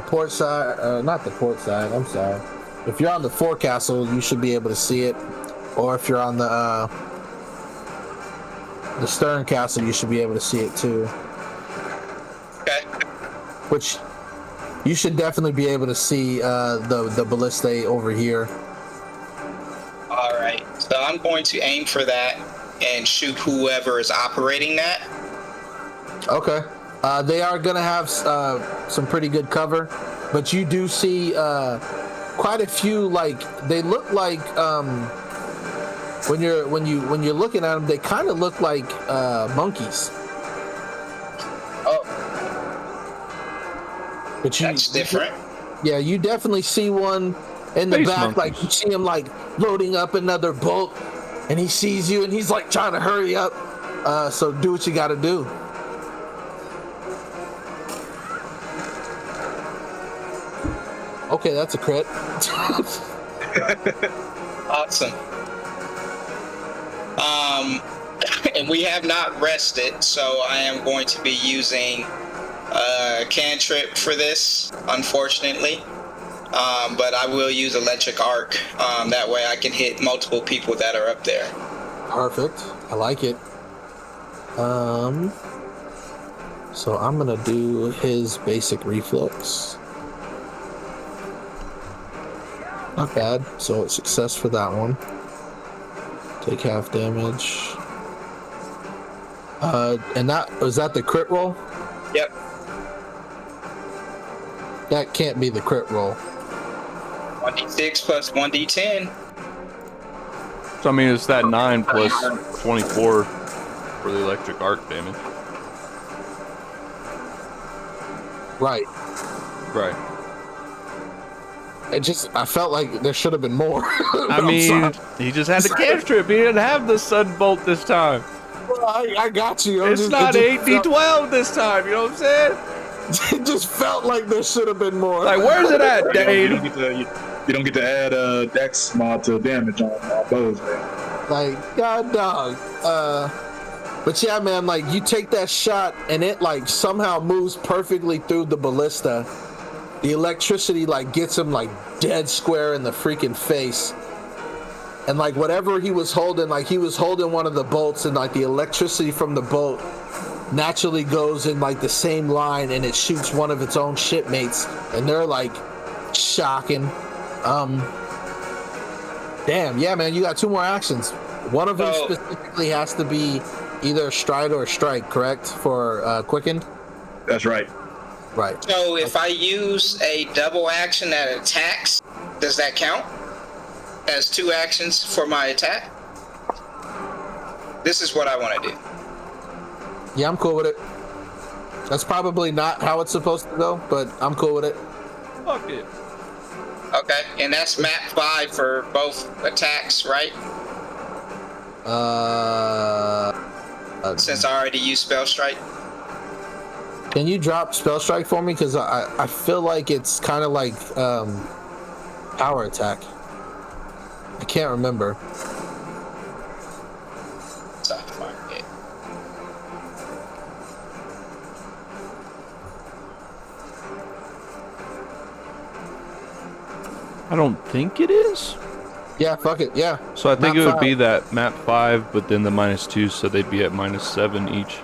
port side, not the port side, I'm sorry. If you're on the forecastle, you should be able to see it. Or if you're on the stern castle, you should be able to see it too. Okay. Which you should definitely be able to see the ballista over here. All right. So I'm going to aim for that and shoot whoever is operating that. Okay. They are gonna have some pretty good cover, but you do see quite a few. Like they look like when you're looking at them, they kind of look like monkeys. Oh, but that's different. Yeah, you definitely see one in the Space back. monkeys. Like you see him like loading up another bolt, and he sees you, and he's like trying to hurry up. So do what you got to do. Okay, that's a crit. Awesome. And we have not rested, so I am going to be using a cantrip for this, unfortunately. But I will use electric arc. That way I can hit multiple people that are up there. Perfect. I like it. So I'm gonna do his basic reflex. Not bad. So it's success for that one. Take half damage. And was that the crit roll? Yep. That can't be the crit roll. 1d6 plus 1d10. So I mean, it's that 9 plus 24 for the electric arc damage. Right. Right. I felt like there should have been more. I mean, he just had the cantrip. He didn't have the sunbolt this time. I got you. It's not 8d12 this time. You know what I'm saying? It just felt like there should have been more. Like, where's it at, You Dave? don't get to add dex mod to damage on bows, man. Like, god dog. But yeah, man, like you take that shot and it like somehow moves perfectly through the ballista. The electricity like gets him like dead square in the freaking face. And like whatever he was holding, like he was holding one of the bolts, and like the electricity from the bolt naturally goes in like the same line, and it shoots one of its own shipmates, and they're like shocking. Damn, yeah, man, you got 2 more actions. One of them specifically has to be either stride or strike, correct? For quickened? That's right. Right. So if I use a double action that attacks, does that count as 2 actions for my attack? This is what I want to do. Yeah, I'm cool with it. That's probably not how it's supposed to go, but I'm cool with it. Fuck it. Okay, and that's map 5 for both attacks, right? Since I already used spell strike. Can you drop spell strike for me? Because I feel like it's kind of like power attack. I can't remember. So I find it. I don't think it is. Yeah, fuck it. Yeah. So I think Map it would 5. be that map 5, but then the -2, so they'd be at -7 each.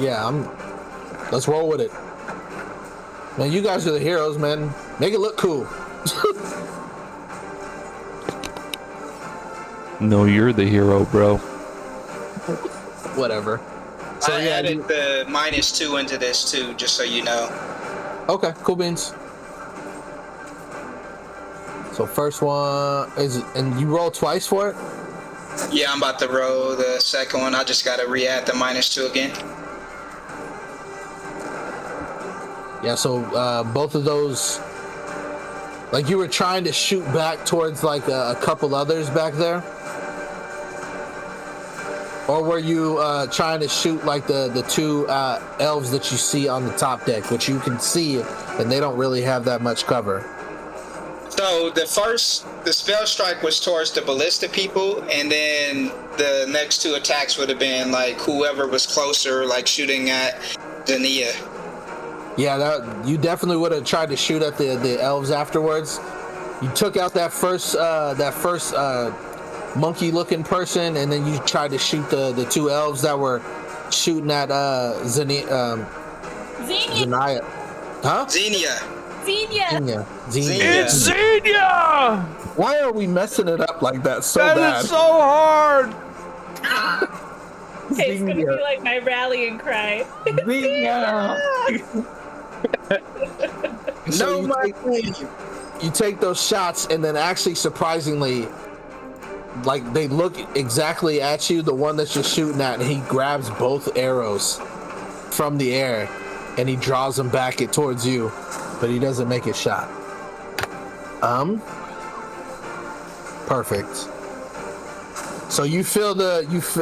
Yeah, let's roll with it. Man, you guys are the heroes, man. Make it look cool. No, you're the hero, bro. Whatever. So I yeah, added the -2 into this too, just so you know. okay, cool beans. So first one is, and you roll twice for it? Yeah, I'm about to roll the second one. I just gotta re-add the -2 again. Yeah, so both of those, like you were trying to shoot back towards like a couple others back there? Or were you trying to shoot like the 2 elves that you see on the top deck, which you can see, and they don't really have that much cover? So the spell strike was towards the ballista people, and then the next 2 attacks would have been like whoever was closer, like shooting at Dania. Yeah, you definitely would have tried to shoot at the elves afterwards. You took out that first monkey-looking person, and then you tried to shoot the 2 elves that were shooting at Xenia. Zania. Huh? Xenia. Xenia. Xenia. It's Xenia! Why are we messing it up like that so That bad? is so hard! It's gonna be like my rallying cry. Xenia. So No, my you take those shots, and then actually surprisingly, like they look exactly at you, the one that you're shooting at, and he grabs both arrows from the air and he draws them back towards you, but he doesn't make a shot. Perfect. So you feel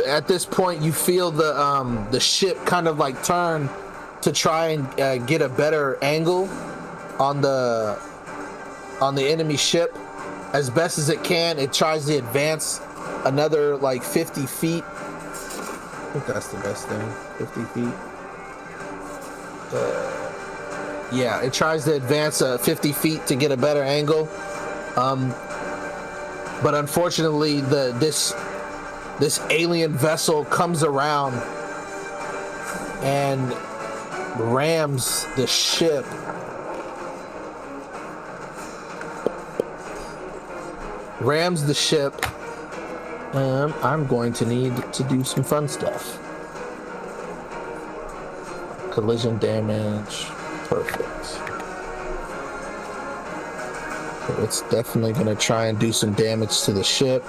at this point you feel the ship kind of like turn to try and get a better angle on the enemy ship. As best as it can, it tries to advance another like 50 feet. I think that's the best thing. 50 feet. Yeah, it tries to advance 50 feet to get a better angle. But unfortunately, this alien vessel comes around and rams the ship. I'm going to need to do some fun stuff. Collision damage. Perfect. So it's definitely going to try and do some damage to the ship.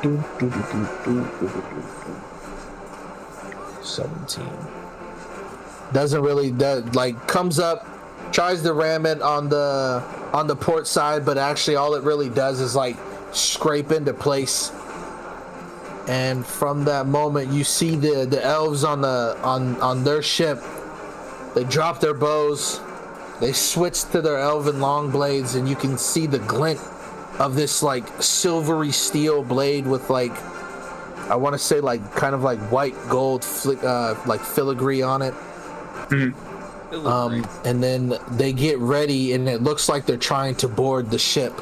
Do, do, do, do, do, do, do, do. 17. Doesn't really comes up, tries to ram it on the port side, but actually all it really does is like scrape into place And from that moment, you see the elves on their ship. They drop their bows. They switch to their elven long blades, and you can see the glint of this like silvery steel blade with like, I want to say like kind of like white gold like filigree on it. And then they get ready, and it looks like they're trying to board the ship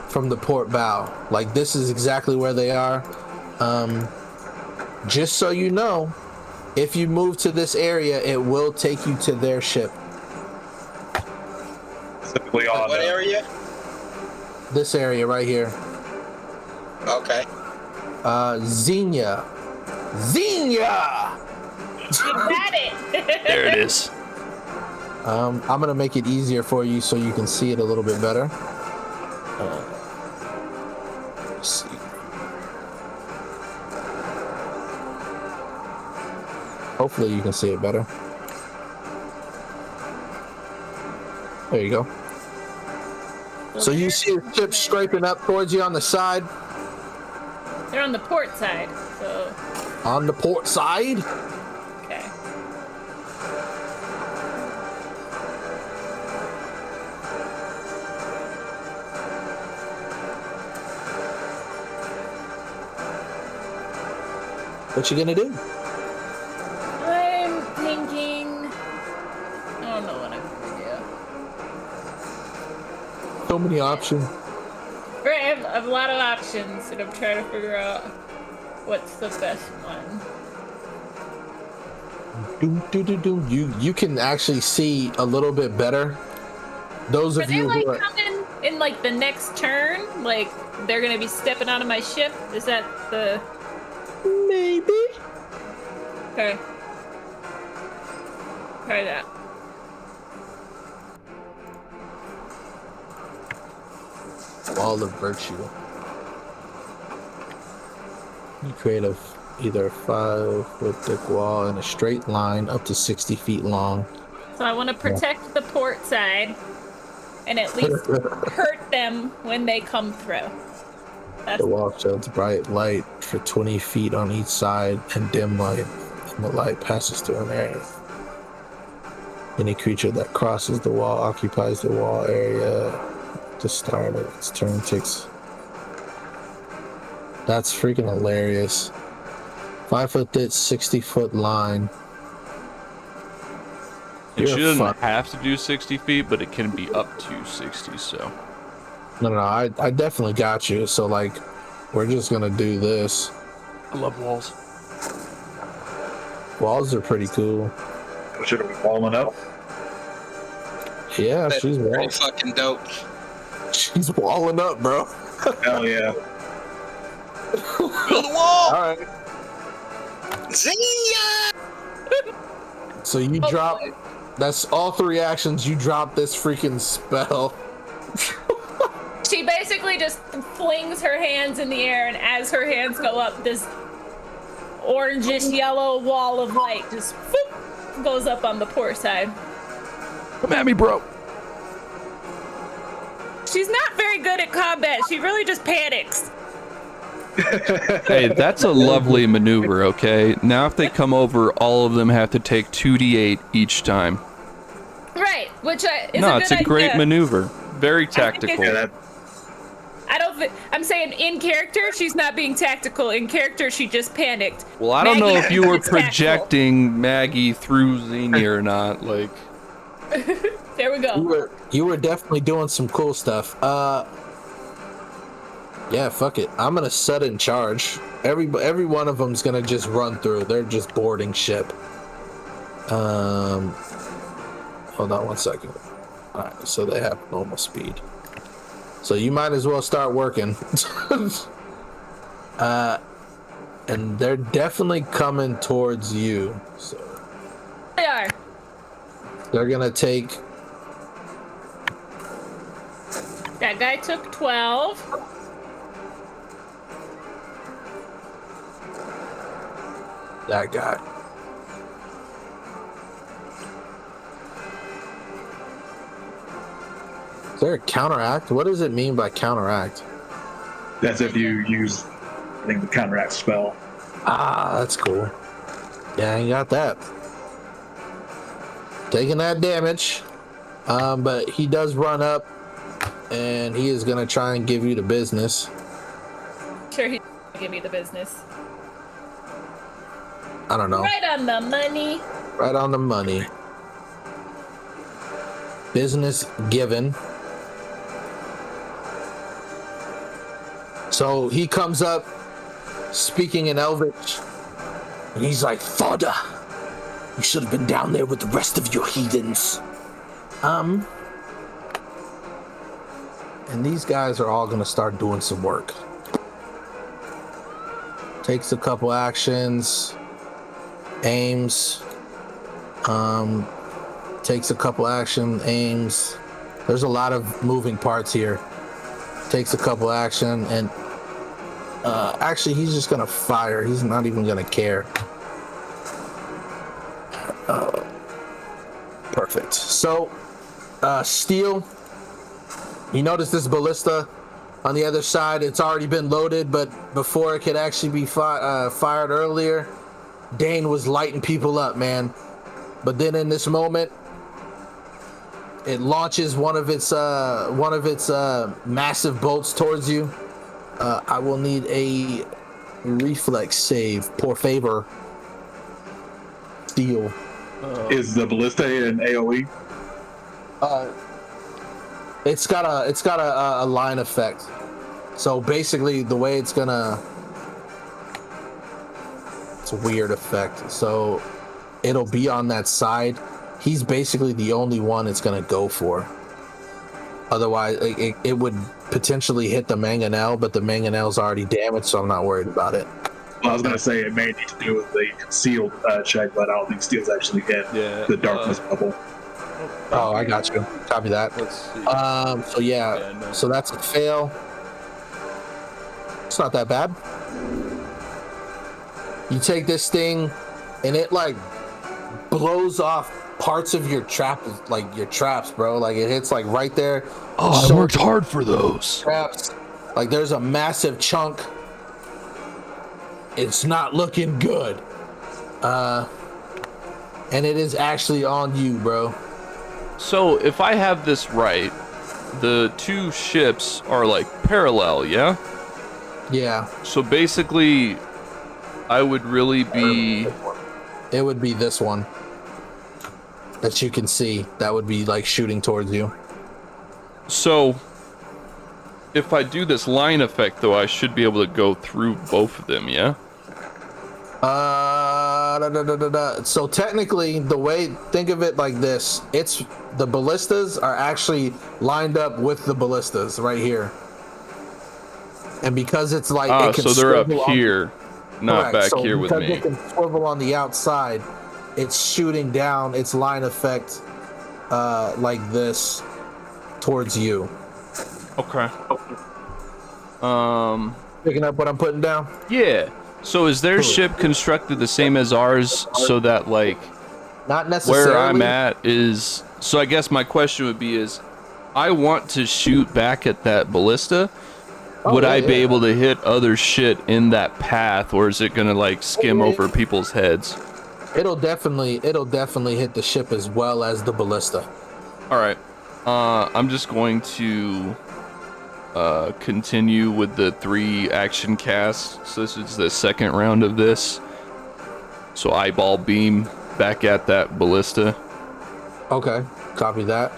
from the port bow. Like, this is exactly where they are. Just so you know, if you move to this area, it will take you to their ship. Specifically on What area? This area right here. Okay. Xenia. Xenia! You got it. There it is. I'm gonna make it easier for you so you can see it a little bit better. Let's see. Hopefully you can see it better. There you go. So you see the ship scraping up towards you on the side. They're on the port side, so. On the port side? Okay. What you gonna do? I'm thinking. I don't know what I'm gonna do. So many options. Right, I have a lot of options, and I'm trying to figure out what's the best one. You can actually see a little bit better. Those Are of they you like who are coming in like the next turn? Like they're gonna be stepping out of my ship? Is that the? maybe. Okay. Try that. Wall of Virtue. You create either a 5-foot thick wall in a straight line up to 60 feet long. So I want to protect the port side, and at least hurt them when they come through. That's The wall sheds bright light for 20 feet on each side and dim light, and the light passes through an area. Any creature that crosses the wall occupies the wall area at the start of its turn takes. That's freaking hilarious. 5-foot thick, 60-foot line. And she You're doesn't fu- have to do 60 feet, but it can be up to 60, so. No, I definitely got you. So, like, we're just gonna do this. I love walls. Walls are pretty cool. should we walling up? Yeah, That's she's pretty fucking dope. she's walling up, bro. Hell yeah. Build a wall! All right. Xenia! So you drop. That's all 3 actions. You drop this freaking spell. She basically just flings her hands in the air, and as her hands go up, this orangish yellow wall of light just whoop, goes up on the port side. Come at me, bro. She's not very good at combat. She really just panics. Hey, that's a lovely maneuver, okay? Now if they come over, all of them have to take 2d8 each time. Right, which is No, a it's good a great idea. maneuver. Very it's- tactical. Yeah, that, I don't think I'm saying in character she's not being tactical. In character she just panicked. Well, I don't know Maggie if you were is tactical. projecting Maggie through Xenia or not. Like, There we go. You were definitely doing some cool stuff. Yeah, fuck it. I'm gonna sudden charge. Every one of them's gonna just run through. They're just boarding ship. Hold on 1 second. All right, so they have normal speed. So you might as well start working. And they're definitely coming towards you. So They are. they're gonna take. That guy took 12. That guy. Is there a counteract? What does it mean by counteract? that's if you use think the counteract spell. Ah, that's cool. Yeah, I ain't got that. Taking that damage. But he does run up, and he is gonna try and give you the business. Sure, he's gonna give me the business. I don't know. Right on the money. Right on the money. Business given. So he comes up speaking in Elvish, and he's like, "Father, you should have been down there with the rest of your heathens." And these guys are all gonna start doing some work. Takes a couple actions, aims, takes a couple action, aims. There's a lot of moving parts here. Takes a couple action, and actually he's just gonna fire. He's not even gonna care. Perfect. So steel, you notice this ballista on the other side, it's already been loaded, but before it could actually be fired earlier, Dane was lighting people up, man. But then in this moment, it launches one of its massive bolts towards you. I will need a reflex save, por favor. Steel. Is the ballista an AoE? It's got a line effect. So basically, the way it's a weird effect. So it'll be on that side. He's basically the only one it's gonna go for. Otherwise, it would potentially hit the mangonel, but the mangonel's already damaged, so I'm not worried about it. Well, I was gonna say it may need to do with the concealed check, but I don't think Steel's actually hit the darkness bubble. Oh, I got you. Copy that. Let's see. So yeah, no. so that's a fail. It's not that bad. You take this thing, and it like blows off parts of your trap, like your traps, bro. Like it hits like right there. Oh, I worked hard for those. Traps. Like there's a massive chunk. It's not looking good. And it is actually on you, bro. So if I have this right, the two ships are like parallel, yeah? Yeah. So basically, I would really be... It would be this one that you can see. That would be like shooting towards you. So, if I do this line effect, though, I should be able to go through both of them, yeah? So technically, think of it like this. It's the ballistas are actually lined up with the ballistas right here. And because it's like it can so they're up swivel here, not correct. back here with because me. it can swivel on the outside, it's shooting down its line effect like this towards you. Okay. Picking up what I'm putting down? Yeah. So is their Cool. ship constructed the same as ours, so that like Not necessarily. where I'm at is... So I guess my question would be is, I want to shoot back at that ballista. Would I be able to hit other shit in that path, or is it gonna like skim over people's heads? It'll definitely hit the ship as well as the ballista. All right. I'm just going to continue with the 3 action casts. So this is the second round of this. So eyeball beam back at that ballista. Okay, copy that.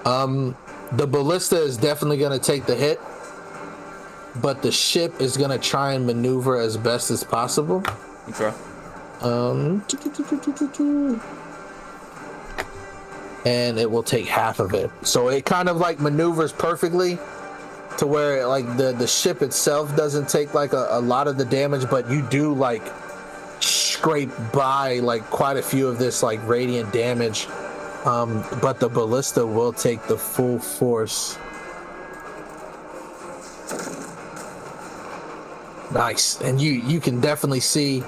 The ballista is definitely gonna take the hit, but the ship is gonna try and maneuver as best as possible. Okay. And it will take half of it. So it kind of like maneuvers perfectly to where like the ship itself doesn't take like a lot of the damage, but you do like scrape by like quite a few of this like radiant damage. But the ballista will take the full force. Nice. And you can definitely see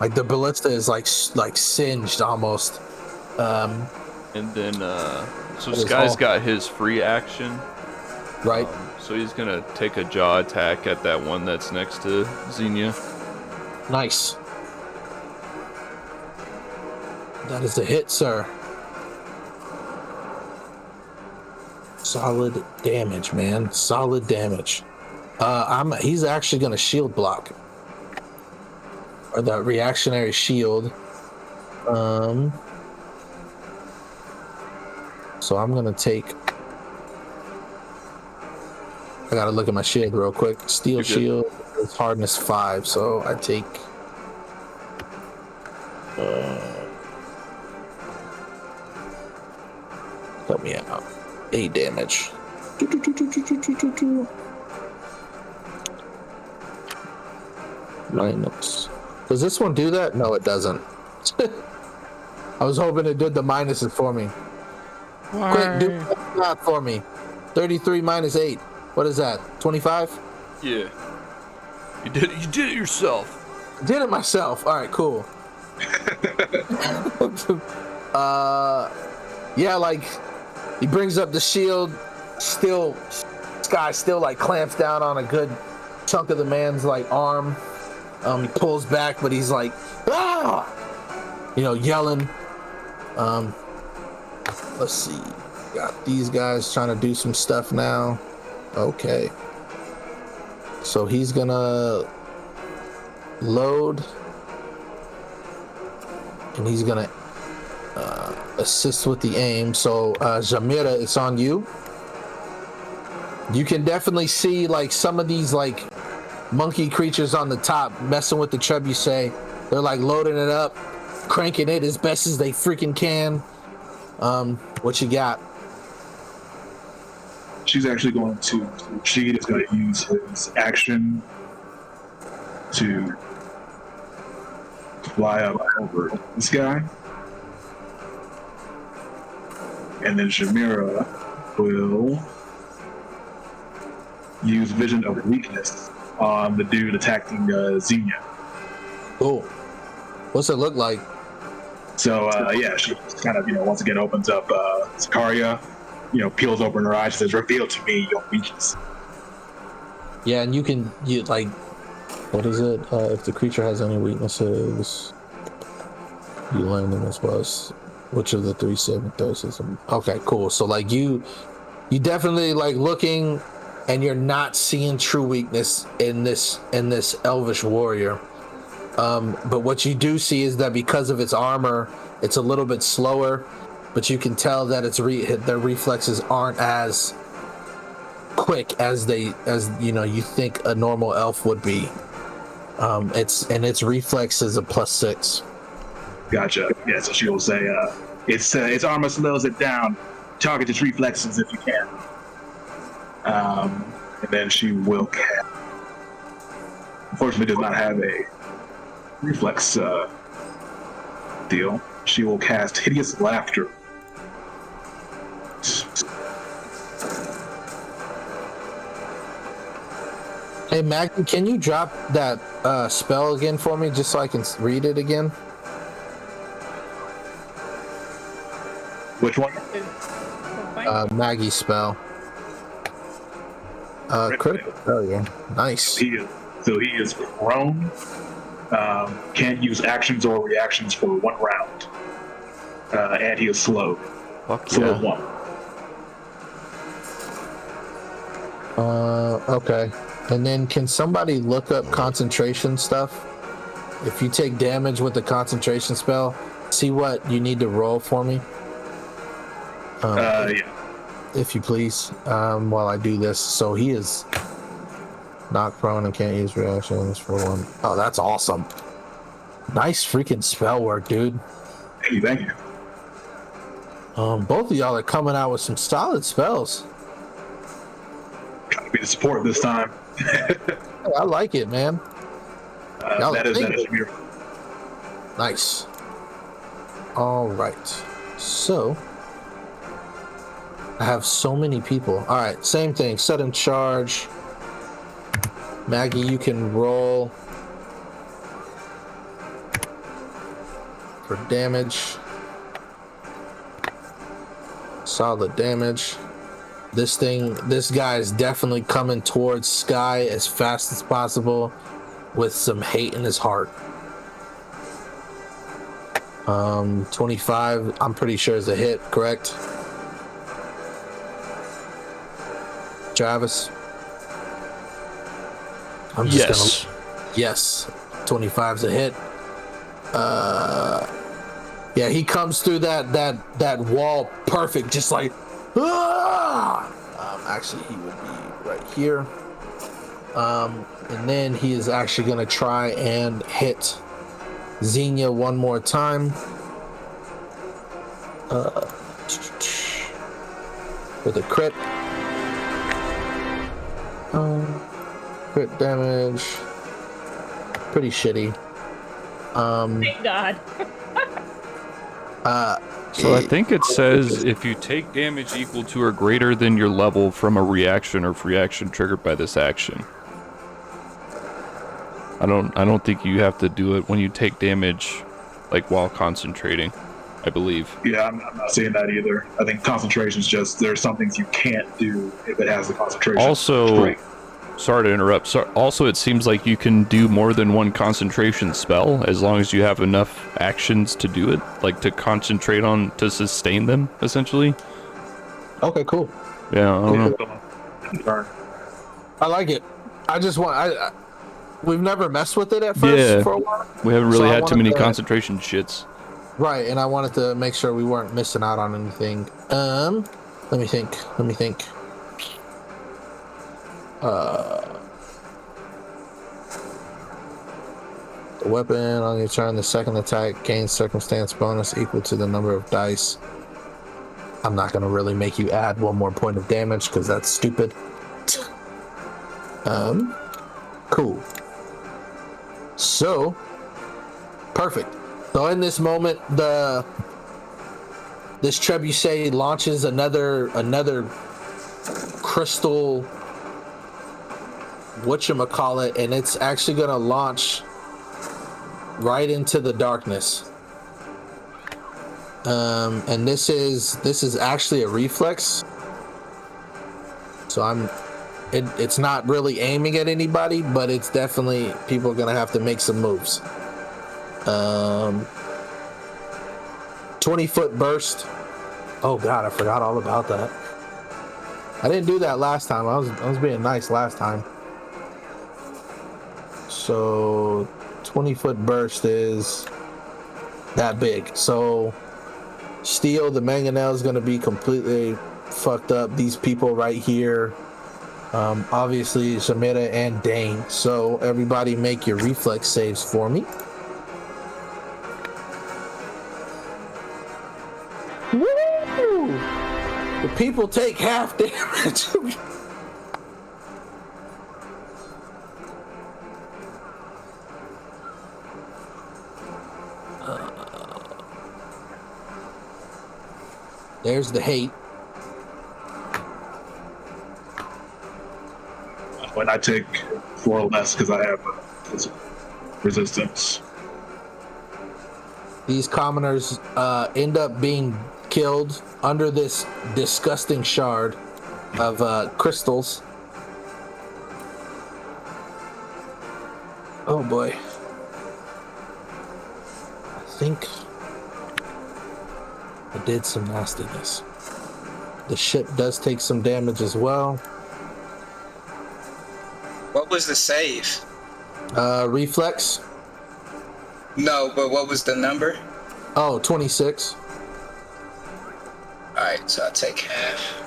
like the ballista is like singed almost. And then so Sky's got his free action. Right. So he's gonna take a jaw attack at that one that's next to Xenia. Nice. That is a hit, sir. Solid damage, man. Solid damage. He's actually gonna shield block. Or the reactionary shield. So I'm gonna take. I gotta look at my shield real quick. Steel shield is hardness 5, so I take. Help me out. 8 damage. Minus. Does this one do that? No, it doesn't. I was hoping it did the minuses for me. Why? Quick, do that for me. 33 minus 8. What is that? 25? Yeah. You did it yourself. Did it myself. All right, cool. Yeah, like he brings up the shield. Still, Sky still like clamps down on a good chunk of the man's like arm. He pulls back, but he's like, ah! Yelling. Let's see. Got these guys trying to do some stuff now. Okay. So he's gonna load. And he's gonna assist with the aim. So Jamira, it's on you. You can definitely see like some of these like monkey creatures on the top messing with the trebuchet. They're like loading it up, cranking it as best as they freaking can. What you got? She's actually going to. She is going to use his action to fly up over this guy, and then Shamira will use Vision of Weakness on the dude attacking Xenia. Cool. What's it look like? So yeah, she kind of once again opens up Zakaria, peels open her eyes, says, "Reveal to me your weakness." Yeah, and you like, what is it? If the creature has any weaknesses, you learn them as well as which of the 3 saving throws. Okay, cool. So like you definitely like looking, and you're not seeing true weakness in this elvish warrior. But what you do see is that because of its armor, it's a little bit slower, but you can tell that their reflexes aren't as quick as you think a normal elf would be. Its reflex is a +6. Gotcha. Yeah, so she will say, its armor slows it down. Target its reflexes if you can. And then she will cast. Unfortunately, does not have a reflex deal. She will cast Hideous Laughter. Hey Maggie, can you drop that spell again for me, just so I can read it again? Which one? Maggie's spell. Critical failure. Nice. He is prone. Can't use actions or reactions for 1 round. And he is slowed. Fuck Slowed yeah. 1. Okay. And then can somebody look up concentration stuff? If you take damage with the concentration spell, see what you need to roll for me. Yeah. If you please, while I do this. So he is knocked prone and can't use reactions for 1. Oh, that's awesome. Nice freaking spell work, dude. Thank you. Both of y'all are coming out with some solid spells. Gotta be the support this time. I like it, man. That is beautiful. Nice. All right. So I have so many people. All right, same thing. Sudden charge. Maggie, you can roll for damage. Solid damage. This guy is definitely coming towards Sky as fast as possible with some hate in his heart. 25, I'm pretty sure is a hit, correct? Travis? I'm just gonna... Yes, 25's a hit. Yeah, he comes through that wall perfect, just like... Ah! Actually, he would be right here. And then he is actually going to try and hit Xenia one more time. With a crit. Crit damage. Pretty shitty. Thank God. So I think it says if you take damage equal to or greater than your level from a reaction or free action triggered by this action. I don't think you have to do it when you take damage, like while concentrating, I believe. Yeah, I'm not seeing that either. I think concentration is just, there's some things you can't do if it has the concentration. Also, Straight. sorry to interrupt. So, also, it seems like you can do more than one concentration spell as long as you have enough actions to do it, like to concentrate on, to sustain them, essentially. Okay, cool. Yeah, I don't know. I like it. I just want... we've never messed with it at first for a while. We haven't really had too many to, concentration shits. Right, and I wanted to make sure we weren't missing out on anything. Let me think. The weapon on your turn, the second attack gains circumstance bonus equal to the number of dice. I'm not gonna really make you add one more point of damage because that's stupid. Cool. So, perfect. So in this moment, this trebuchet launches another crystal, whatchamacallit, and it's actually gonna launch right into the darkness. And this is actually a reflex. So it's not really aiming at anybody, but it's definitely, people are gonna have to make some moves. 20-foot burst. Oh god, I forgot all about that. I didn't do that last time. I was being nice last time. So 20-foot burst is that big. So Steel, the mangonel is gonna be completely fucked up. These people right here. Obviously Shamira and Dane. So everybody make your reflex saves for me. Woo! The people take half damage. There's the hate. When I take 4 less because I have resistance. These commoners end up being killed under this disgusting shard of crystals. Oh boy. I think I did some nastiness. The ship does take some damage as well. What was the save? Reflex. No, but what was the number? Oh, 26. Alright, so I'll take half.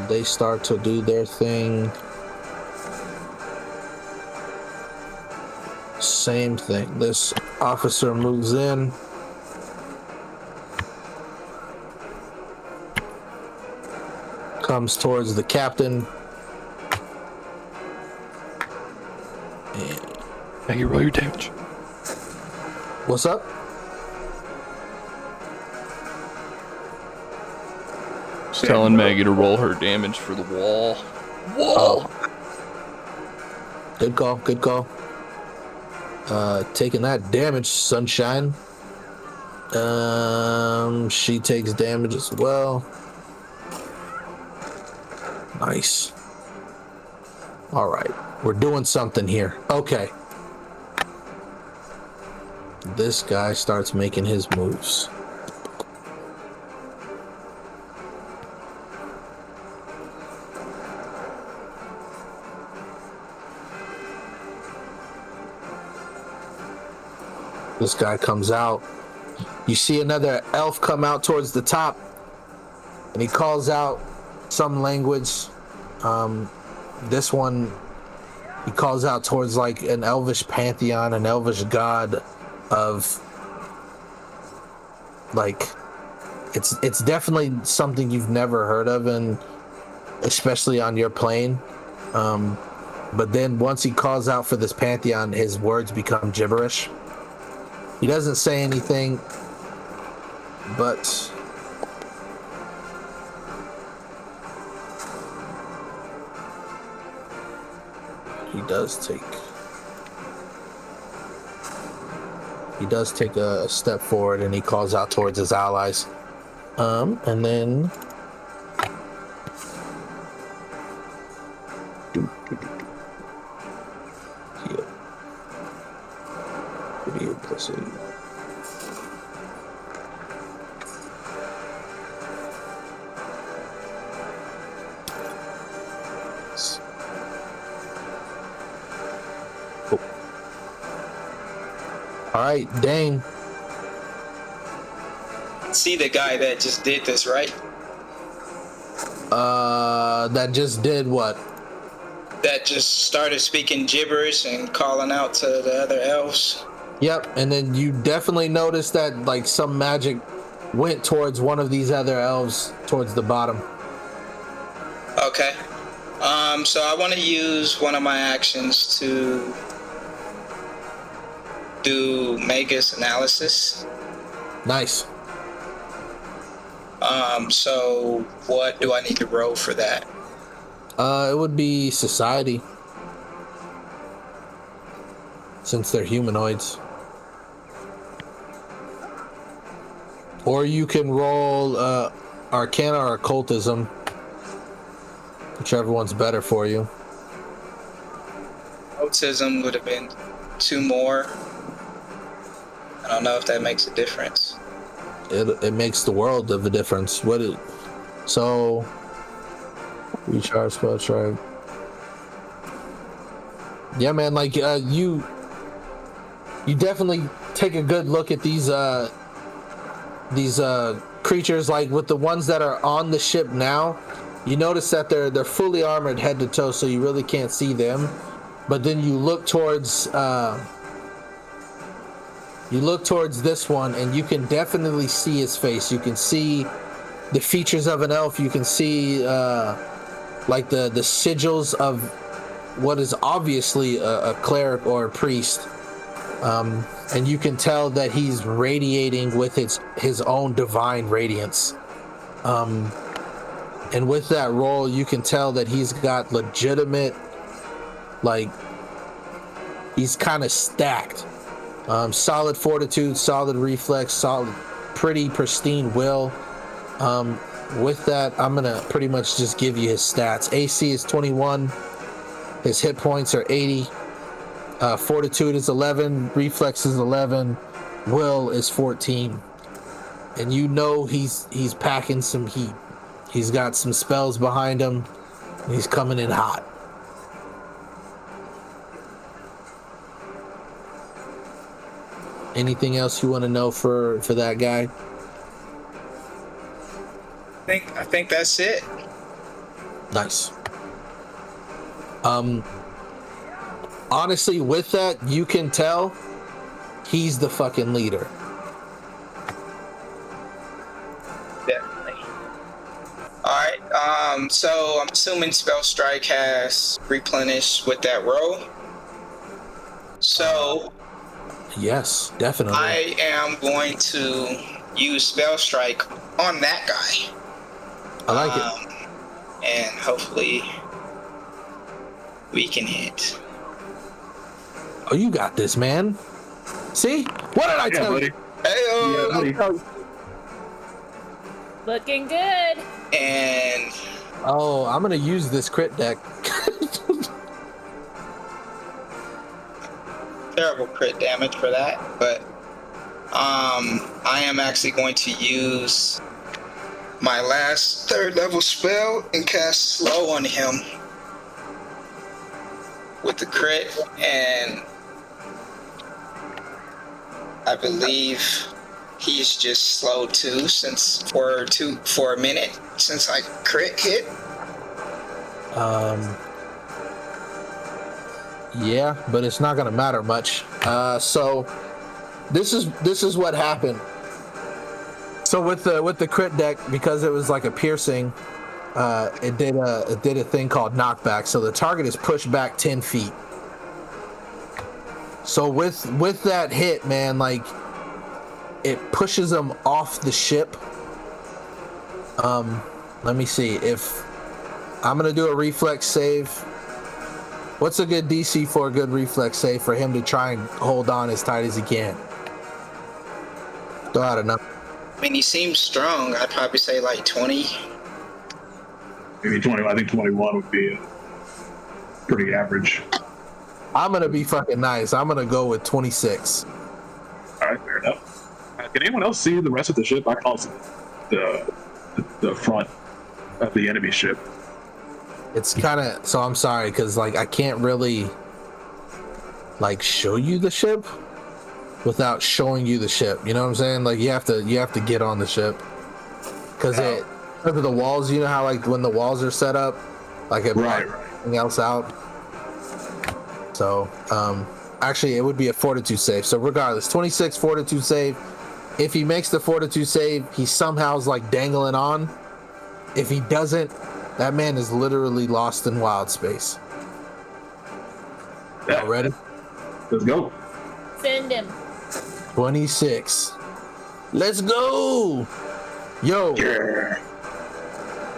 They start to do their thing. Same thing. This officer moves in. Comes towards the captain. Now you roll your damage. What's up? Just telling Maggie to roll her damage for the wall. Wall! Good call, good call. Taking that damage, sunshine. She takes damage as well. Nice. All right, we're doing something here. Okay. This guy starts making his moves. This guy comes out. You see another elf come out towards the top, and he calls out some language. This one, he calls out towards like an elvish pantheon, an elvish god of like, it's definitely something you've never heard of, and especially on your plane. But then once he calls out for this pantheon, his words become gibberish. He doesn't say anything, but he does take a step forward, and he calls out towards his allies. And then all right, Dane. See the guy that just did this, right? That just did what? That just started speaking gibberish and calling out to the other elves. Yep, and then you definitely noticed that like some magic went towards one of these other elves towards the bottom. Okay. So I want to use one of my actions to do Magus analysis. Nice. So what do I need to roll for that? It would be society, since they're humanoids. Or you can roll Arcana or Occultism, whichever one's better for you. Autism would have been 2 more. I don't know if that makes a difference. It makes the world of a difference. So recharge spell try. Yeah, man. Like you definitely take a good look at these creatures. Like with the ones that are on the ship now, you notice that they're fully armored head to toe, so you really can't see them. But then you look towards this one, and you can definitely see his face. You can see the features of an elf. You can see like the sigils of what is obviously a cleric or a priest, and you can tell that he's radiating with his own divine radiance. And with that roll, you can tell that he's got legitimate, like, he's kind of stacked. Solid fortitude, solid reflex, solid, pretty pristine will. With that, I'm gonna pretty much just give you his stats. AC is 21. His hit points are 80. Fortitude is 11. Reflex is 11. Will is 14. And you know he's packing some heat. He's got some spells behind him. And he's coming in hot. Anything else you want to know for that guy? I think that's it. Nice. Honestly, with that, you can tell he's the fucking leader. Definitely. Alright, so I'm assuming Spell Strike has replenished with that roll. So Yes, definitely. I am going to use Spell Strike on that guy. I like it. And hopefully we can hit. Oh, you got this, man. See? What did I tell buddy. you? Hey, buddy. Looking good. and Oh, I'm gonna use this crit deck. terrible crit damage for that, but I am actually going to use my last 3rd level spell and cast slow on him with the crit, and I believe he's just slow too, since for a minute since I crit hit. Yeah, but it's not gonna matter much. So this is what happened. So with the crit deck, because it was like a piercing, it did a thing called knockback. So the target is pushed back 10 feet. So with that hit, man, like it pushes them off the ship. Let me see if I'm gonna do a reflex save. What's a good DC for a good reflex save for him to try and hold on as tight as he can? Throw out a number. I mean, he seems strong. I'd probably say like 20. Maybe 20. I think 21 would be pretty average. I'm gonna be fucking nice. I'm gonna go with 26. All right, fair enough. Can anyone else see the rest of the ship? I can also the front of the enemy ship. It's kind of, so I'm sorry because like I can't really like show you the ship without showing you the ship. You know what I'm saying? Like you have to get on the ship because it because of the walls. You know how like when the walls are set up, like it Right. everything else out. So actually it would be a fortitude save. So regardless, 26 fortitude save. If he makes the fortitude save, he somehow's like dangling on. If he doesn't, that man is literally lost in wild space. Yeah. Y'all ready? Let's go. Send him. 26. Let's go. Yo, Yeah.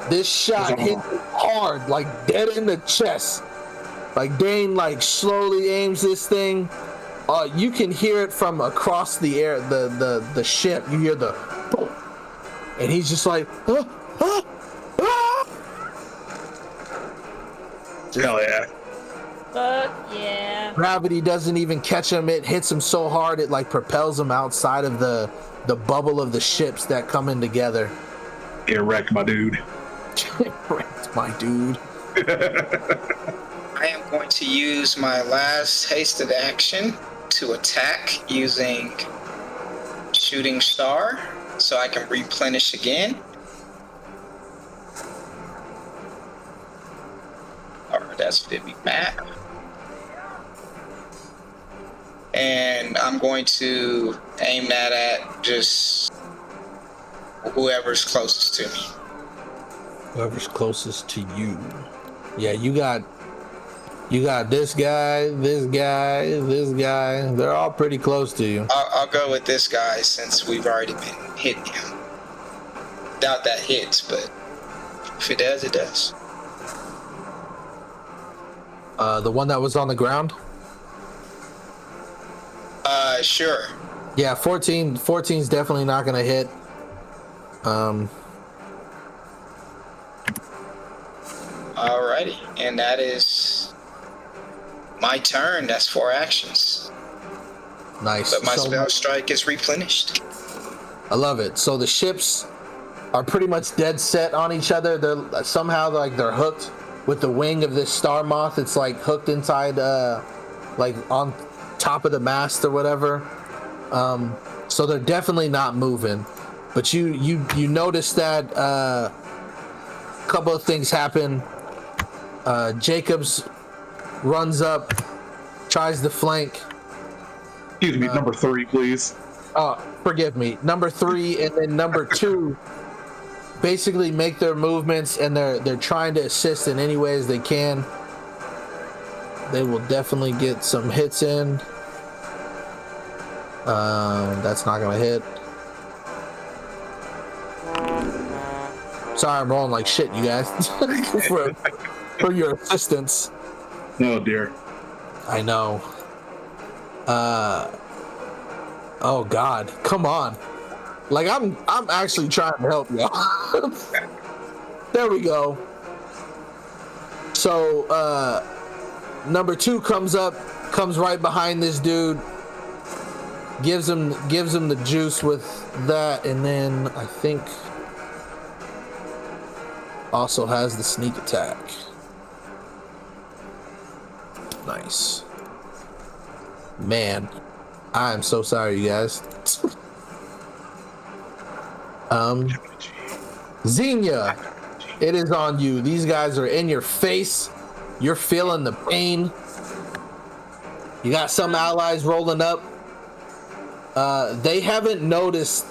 this shot hit hard, like dead in the chest. Like Dane like slowly aims this thing. You can hear it from across the air, the ship. You hear the boom. And he's just like, ah, ah, ah. Hell yeah. Fuck yeah. Gravity doesn't even catch him. It hits him so hard it like propels him outside of the bubble of the ships that come in together. Get wrecked, my dude. Wrecked, my dude. I am going to use my last hasted action to attack using Shooting Star so I can replenish again. Alright, that's 50 map. And I'm going to aim that at just whoever's closest to me. Whoever's closest to you. Yeah, you got this guy, this guy, this guy. They're all pretty close to you. I'll go with this guy since we've already been hitting him. Doubt that hits, but if it does, it does. The one that was on the ground? Sure. Yeah, 14's definitely not gonna hit. Alrighty, and that is my turn. That's 4 actions. Nice. But my So- spell strike is replenished. I love it. So the ships are pretty much dead set on each other. They're somehow like they're hooked with the wing of this star moth. It's like hooked inside, like on top of the mast or whatever. So they're definitely not moving. But you notice that a couple of things happen. Jacobs runs up, tries to flank. Excuse me, number 3, please. Forgive me. Number 3 and then number 2 basically make their movements and they're trying to assist in any ways they can. They will definitely get some hits in. That's not gonna hit. Sorry, I'm rolling like shit, you guys. for your assistance. Oh dear. I know. Oh God, come on! Like I'm actually trying to help y'all. There we go. So number 2 comes right behind this dude, gives him the juice with that, and then I think also has the sneak attack. Nice. Man, I'm so sorry, you guys. Xenia, it is on you. These guys are in your face. You're feeling the pain. You got some allies rolling up. They haven't noticed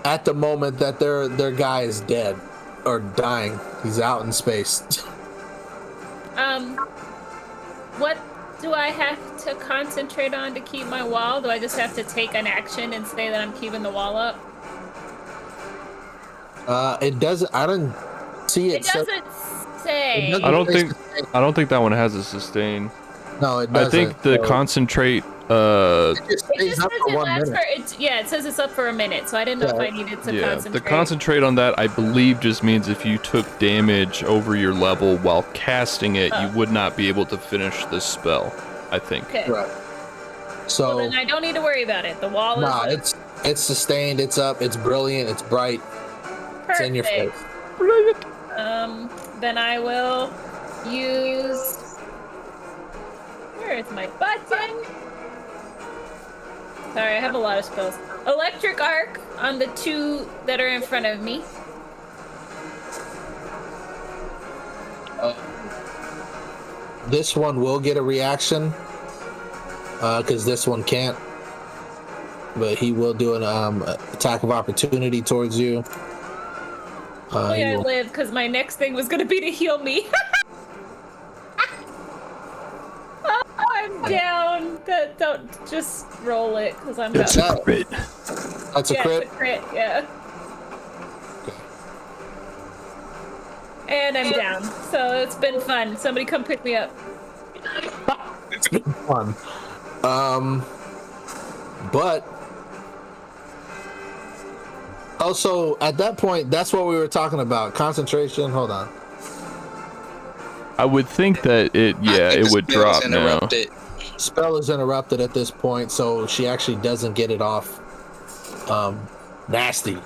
at the moment that their guy is dead or dying. He's out in space. What do I have to concentrate on to keep my wall? Do I just have to take an action and say that I'm keeping the wall up? It doesn't. I didn't see it. It doesn't say. It I don't think sustain. I don't think that one has a sustain. No, it doesn't. I think the concentrate. It just It stays just up says for it 1 lasts minute. it says it's up for a minute, so I didn't know if I needed to Yeah, concentrate. the concentrate on that, I believe, just means if you took damage over your level while casting it, you would not be able to finish this spell. I think. Okay. Right. So Well, then I don't need to worry about it. The wall is it's sustained. It's up. It's brilliant. It's bright. perfect. It's in your face. Brilliant. Then I will use. Where is my button? Sorry, I have a lot of spells. Electric Arc on the 2 that are in front of me. This one will get a reaction because this one can't. But he will do an attack of opportunity towards you. Hopefully I live, because my next thing was going to be to heal me. Oh, I'm down. Don't just roll it, because I'm It's down. a crit. That's a crit. It's a crit, yeah. And I'm down. So it's been fun. Somebody come pick me up. It's been fun. But also at that point, that's what we were talking about. Concentration. Hold on. I would think that it would drop now. Spell is interrupted at this point, so she actually doesn't get it off. Nasty.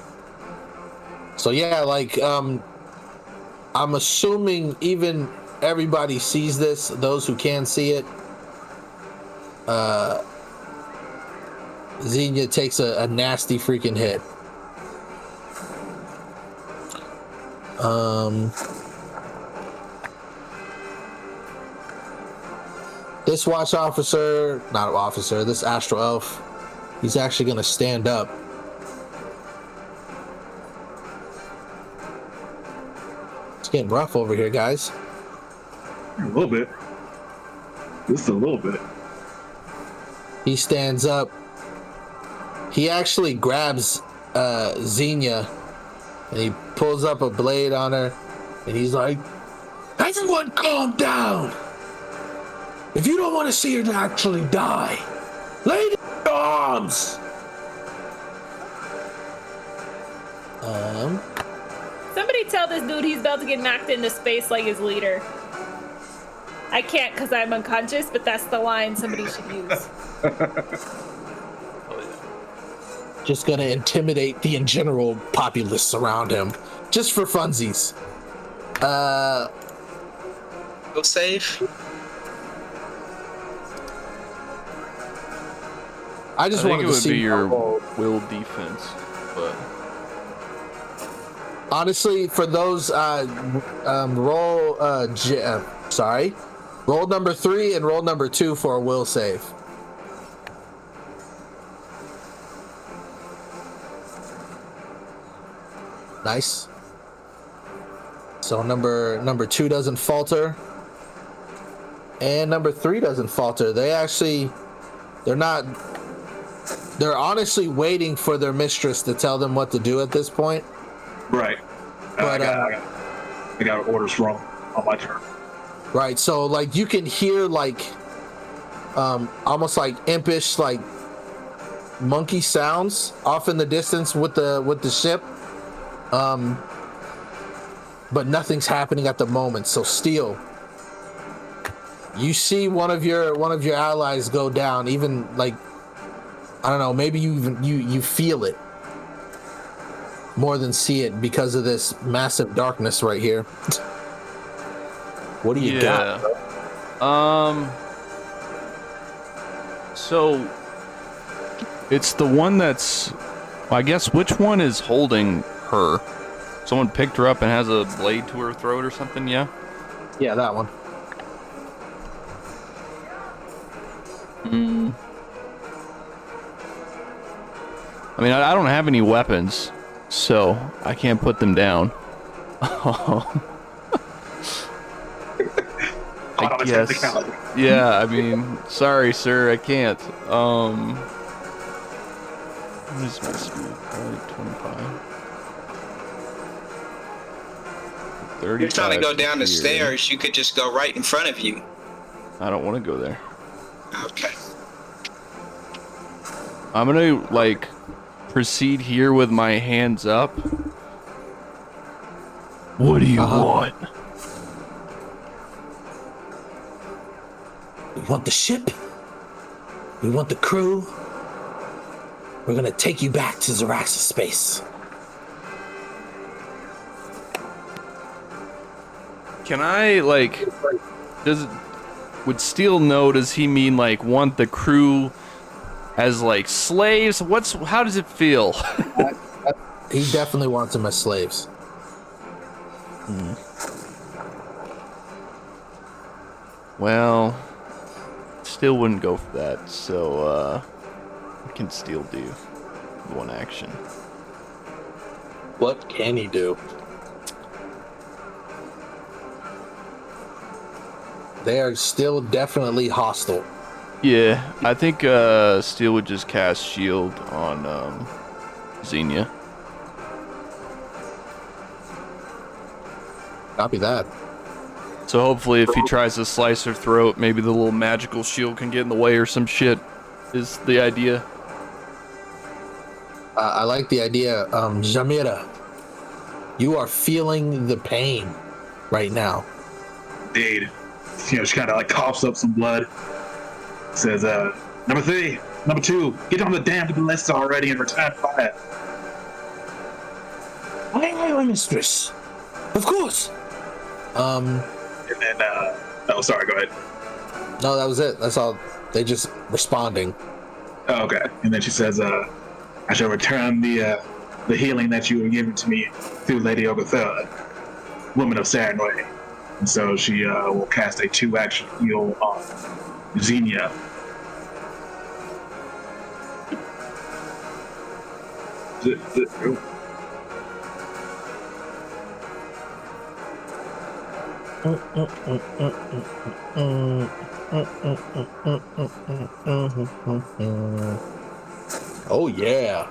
So yeah, like I'm assuming even everybody sees this, those who can see it. Xenia takes a nasty freaking hit. This this astral elf, he's actually gonna stand up. It's getting rough over here, guys. A little bit. Just a little bit. He stands up. He actually grabs Xenia and he pulls up a blade on her and he's like, "Everyone calm down. If you don't want to see her actually die, lay down your arms." Somebody tell this dude he's about to get knocked into space like his leader. I can't because I'm unconscious, but that's the line somebody should use. Just gonna intimidate the in general populace around him, just for funsies. Go save. I just I think wanted it to would see be your how- will defense, but honestly, for those roll number 3 and roll number 2 for a will save. Nice. So number 2 doesn't falter, and number 3 doesn't falter. They're honestly waiting for their mistress to tell them what to do at this point. Right. But I got orders wrong on my turn. right, so like you can hear like almost like impish, like monkey sounds off in the distance with the ship. But nothing's happening at the moment. So Steel, you see one of your allies go down. Even like, I don't know, maybe you feel it more than see it because of this massive darkness right here. What do you got? So it's the one that's, I guess, which one is holding her? Someone picked her up and has a blade to her throat or something, yeah? Yeah, that one. I mean, I don't have any weapons, so I can't put them down. I guess. Yeah, I mean, sorry, sir, I can't. What is my speed? Probably 25. 35 You're trying to go down the here. stairs, you could just go right in front of you. I don't want to go there. Okay. I'm gonna, like, proceed here with my hands up. What do you want? We want the ship. We want the crew. We're gonna take you back to Xarysis space. Can I, like, would Steel know, does he mean, like, want the crew as, like, slaves? How does it feel? He definitely wants them as slaves. Well, still wouldn't go for that, so, what can Steel do? One action. What can he do? They are still definitely hostile. Yeah, I think, Steel would just cast Shield on, Xenia. Copy that. So hopefully if he tries to slice her throat, maybe the little magical shield can get in the way or some shit, is the idea. I like the idea. Jamira, you are feeling the pain right now. Indeed. You know, she kind of like coughs up some blood. Says, number 3, number 2, get on the damn list already and return fire. Aye, my mistress. Of course. And then, oh, sorry, go ahead. No, that was it. That's all. They just responding. Oh, okay. And then she says, I shall return the healing that you were given to me through Lady Ogatha, woman of Saranway. And so she will cast a 2-action heal on Xenia. Oh yeah.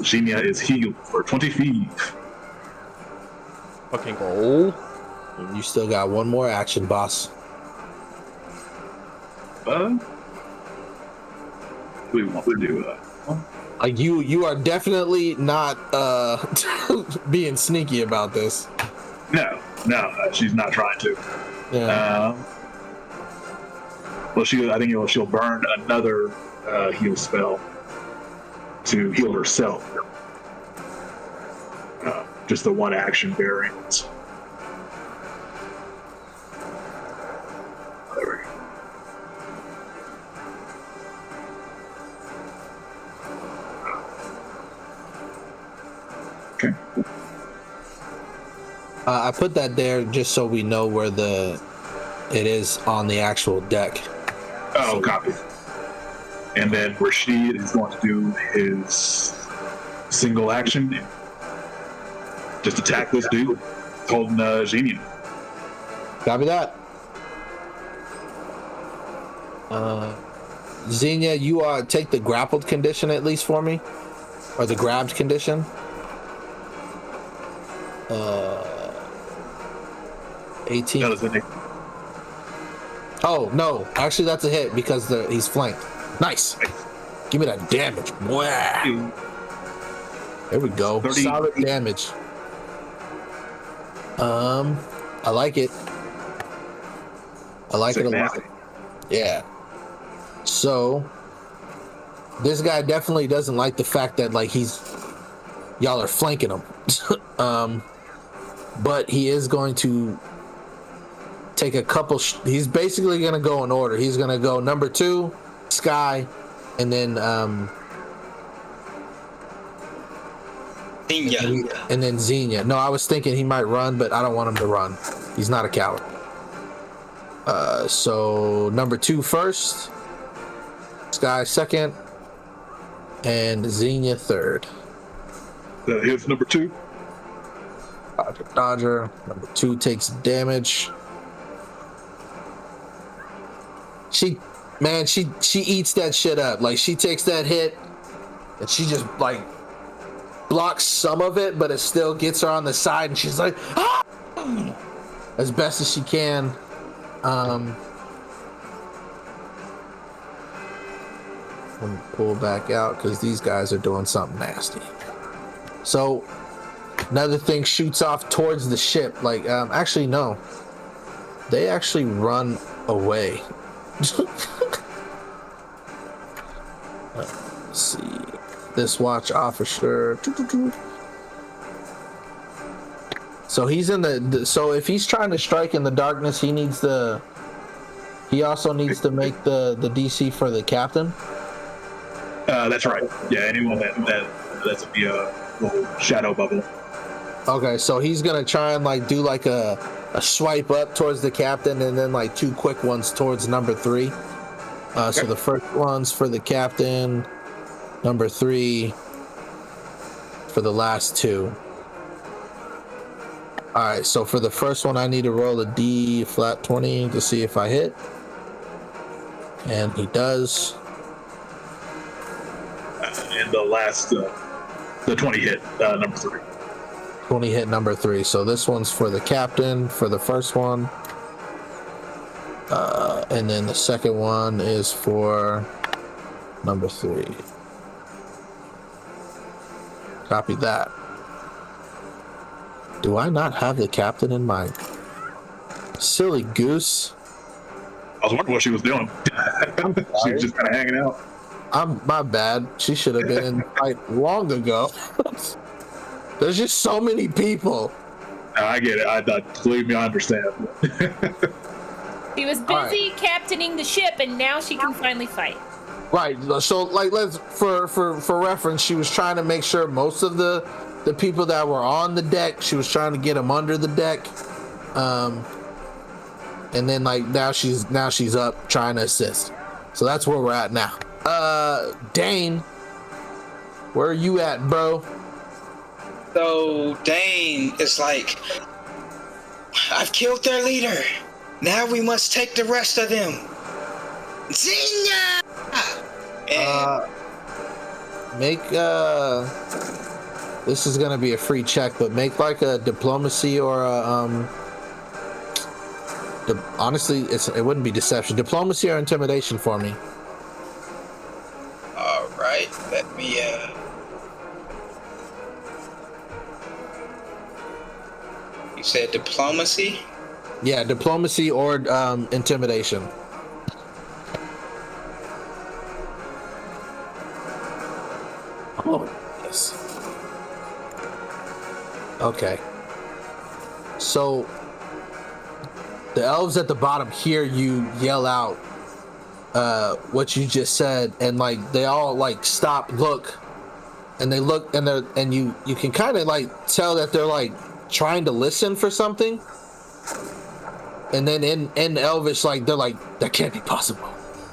Xenia is healed for 20 feet. Fucking goal. And you still got one more action, boss. What do we want to do? Like you are definitely not being sneaky about this. No, she's not trying to. Yeah. Well, I think she'll burn another heal spell to heal herself. Just the 1 action variant. There we go. Okay. I put that there just so we know where it is on the actual deck. Oh, copy. And then Rashid is going to do his single action. Just attack this dude holding Xenia. Copy that. Xenia, you take the grappled condition at least for me, or the grabbed condition. 18. Oh no, actually that's a hit because he's flanked. Nice. Give me that damage. Wow. There we go. 30. Solid damage. I like it. I like it a lot. Yeah. So this guy definitely doesn't like the fact that like y'all are flanking him. But he is going to take a couple. He's basically going to go in order. He's going to go number 2, Sky, and then Xenia. No, I was thinking he might run, but I don't want him to run. He's not a coward. So number 2 first, Sky second, and Xenia third. That hits number 2. Dodger. Number 2 takes damage. She eats that shit up. Like, she takes that hit and she just like blocks some of it, but it still gets her on the side, and she's like, ah! As best as she can. Let me pull back out because these guys are doing something nasty. So another thing shoots off towards the ship. Like, actually, no. They actually run away. Let's see. This watch officer. So he's in so if he's trying to strike in the darkness, he also needs to make the DC for the captain. That's right. Yeah, anyone that's in the little shadow bubble. Okay, so he's gonna try and like do like a swipe up towards the captain, and then like 2 quick ones towards number 3. Okay. So the first one's for the captain, number 3 for the last 2. All right, so for the first one, I need to roll a D flat 20 to see if I hit, and he does. And the last, the 20 hit number 3. 20 hit number 3. So this one's for the captain for the first one. And then the second one is for number 3. Copy that. Do I not have the captain in mind? Silly goose. I was wondering what she was doing. She was just kind of hanging out. My bad. She should have been in the fight long ago. There's just so many people. I get it. Believe me, I understand. He was busy captaining the ship, and now she can finally fight. Right. So, like, let's for reference, she was trying to make sure most of the people that were on the deck, she was trying to get them under the deck, and then like now she's up trying to assist. So that's where we're at now. Dane, where are you at, bro? So Dane is like, I've killed their leader. Now we must take the rest of them. Xenia! Make this is gonna be a free check, but make like a diplomacy or a honestly, it wouldn't be deception. Diplomacy or intimidation for me. All right, let me. You said diplomacy? Yeah, diplomacy or intimidation. Oh, yes. Okay. So the elves at the bottom hear you yell out what you just said, and like they all like stop, look, and they look, and you can kind of like tell that they're like trying to listen for something. And then in Elvish, like they're like, that can't be possible.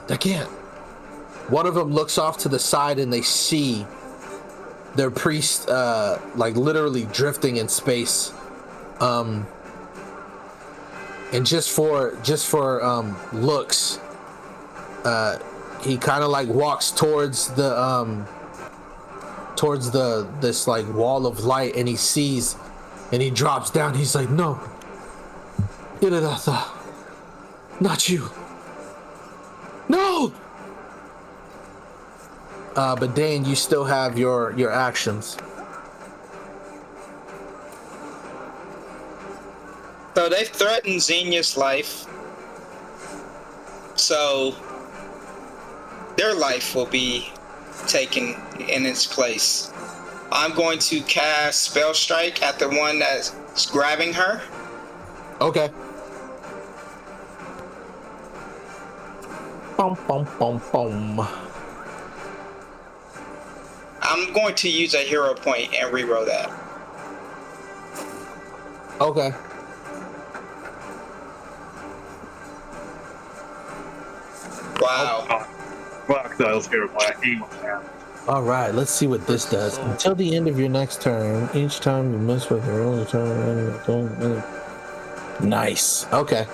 That can't. One of them looks off to the side and they see their priest like literally drifting in space. And just for looks, he kind of like walks towards this like wall of light, and he sees, and he drops down. He's like, no, Iridata, not you. But Dane, you still have your actions. So they've threatened Xenia's life. So their life will be taken in its place. I'm going to cast Spell Strike at the one that's grabbing her. Okay. Boom, boom, boom, boom. I'm going to use a hero point and reroll that. Okay. Wow. Fuck those hero point. I hate that. All right, let's see what this does. Until the end of your next turn, each time you miss with your own turn. Nice. Okay.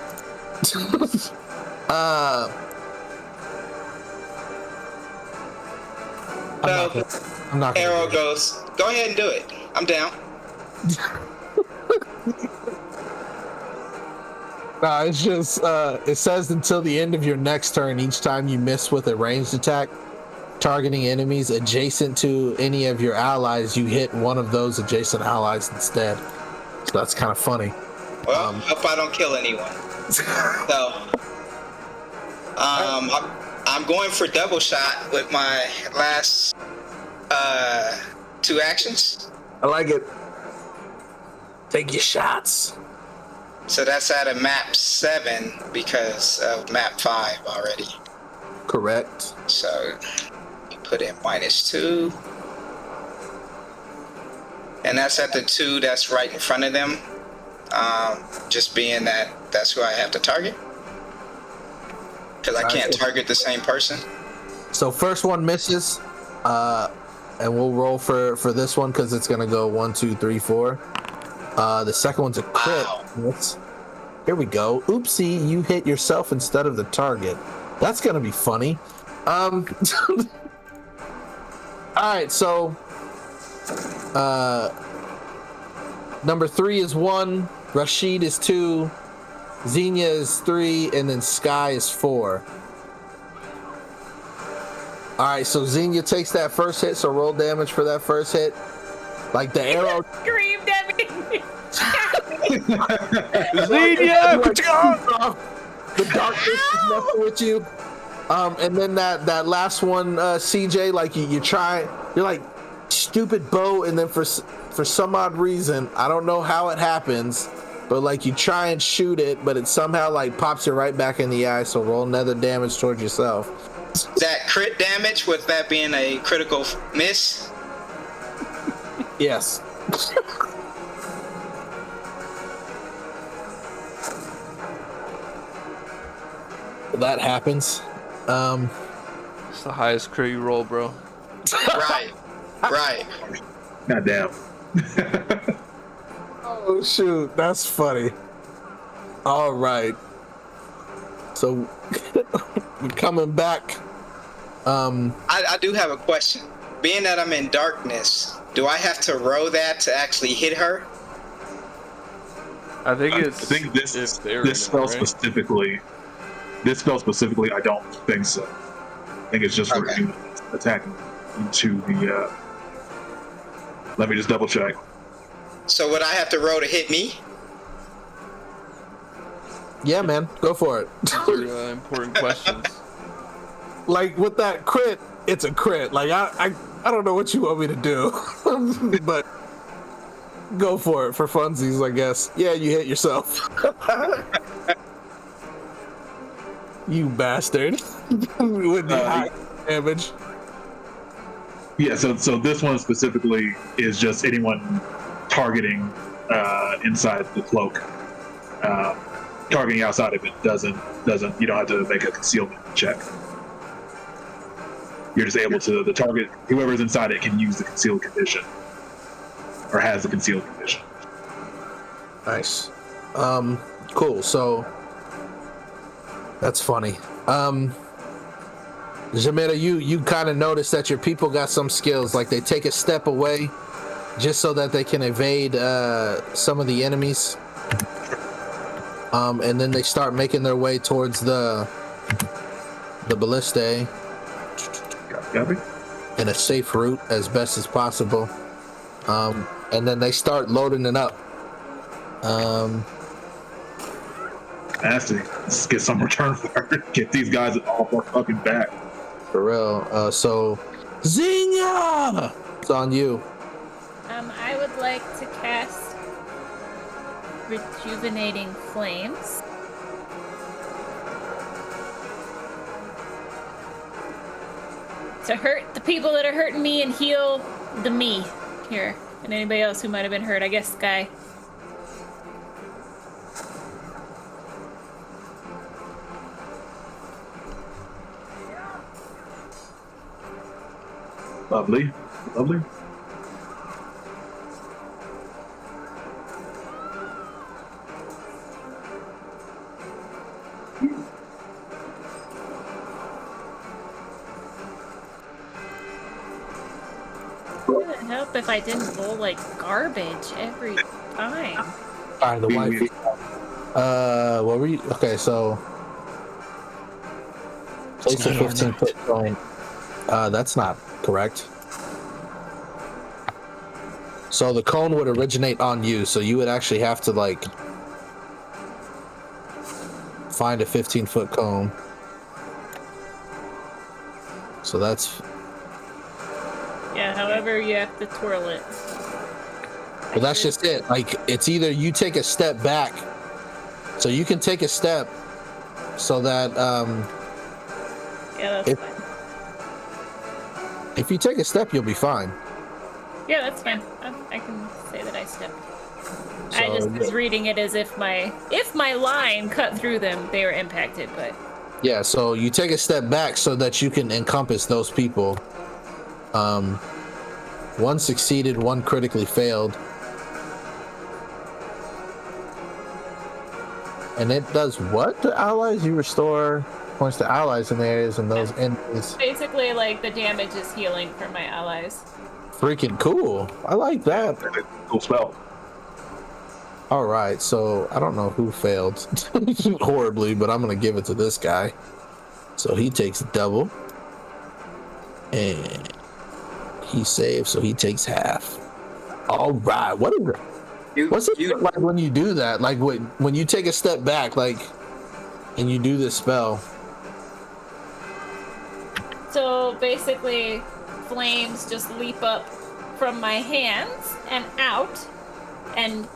I'm not gonna Arrow do it. goes, go ahead and do it. I'm down. No, it's just it says until the end of your next turn, each time you miss with a ranged attack, targeting enemies adjacent to any of your allies, you hit one of those adjacent allies instead. So that's kind of funny. Well, hope I don't kill anyone. So, I'm going for double shot with my last 2 actions. I like it. Take your shots. So that's at a map 7 because of map 5 already. Correct. So you put in -2. And that's at the 2 that's right in front of them. Just being that that's who I have to target. Because I can't target the same person. So first one misses, and we'll roll for this one because it's gonna go 1, 2, 3, 4. The second one's a crit. Wow. Here we go. Oopsie, you hit yourself instead of the target. That's gonna be funny. All right, so number 3 is 1, Rashid is 2, Xenia is 3, and then Sky is 4. All right, so Xenia takes that first hit, so roll damage for that first hit. Like the arrow. Screamed at me. Xenia! The darkness is messing with you. And then that last one, CJ, like you try, you're like, stupid bow, and then for some odd reason, I don't know how it happens, but like you try and shoot it, but it somehow like pops you right back in the eye, so roll another damage towards yourself. That crit damage with that being a critical miss? Yes. That happens. It's the highest crit you roll, bro. Right. Right. Goddamn. Oh shoot, that's funny. All right. So we're coming back. I do have a question. Being that I'm in darkness, do I have to roll that to actually hit her? I think I it's. think this if they're this in it, spell right? specifically. This spell specifically, I don't think so. I think it's just for Okay. humans attacking into the. Let me just double check. So would I have to roll to hit me? Yeah, man, go for it. These are important questions. Like with that crit, it's a crit. Like I don't know what you want me to do, but go for it for funsies, I guess. Yeah, you hit yourself. You bastard. With the high damage. Yeah, so this one specifically is just anyone targeting inside the cloak. Targeting outside of it doesn't. You don't have to make a concealment check. You're just able to the target. Whoever's inside it can use the concealed condition, or has the concealed condition. Nice. Cool. So that's funny. Jamila, you kind of notice that your people got some skills. Like they take a step away just so that they can evade some of the enemies. And then they start making their way towards the ballistae. Copy. in a safe route as best as possible. And then they start loading it up. Nasty. Let's get some return for her. Get these guys off our fucking back. For real. So, Xenia! It's on you. I would like to cast Rejuvenating Flames. To hurt the people that are hurting me and heal the me here. And anybody else who might have been hurt. I guess Sky. Lovely. Lovely. It would help if I didn't roll like garbage every time. Alright, the wife. What were you? Okay, so. Place a 15-foot cone. That's not correct. So the cone would originate on you, so you would actually have to, like, find a 15-foot cone. So that's. Yeah, however you have to twirl it. Well, that's just it. Like, it's either you take a step back, so you can take a step, so that Yeah, that's fine. if you take a step, you'll be fine. Yeah, that's fine. I can say that I stepped. So, I just was reading it as if my line cut through them, they were impacted. But yeah, so you take a step back so that you can encompass those people. One succeeded, one critically failed. And it does what to allies? You restore points to allies in the areas and those enemies. basically, like the damage is healing for my allies. Freaking cool. I like that. Cool spell. All right, so I don't know who failed horribly, but I'm gonna give it to this guy. So he takes double, and he saves, so he takes half. All right, what is it? What's it like when you do that? Like when you take a step back, like, and you do this spell? So basically, flames just leap up from my hands and out, and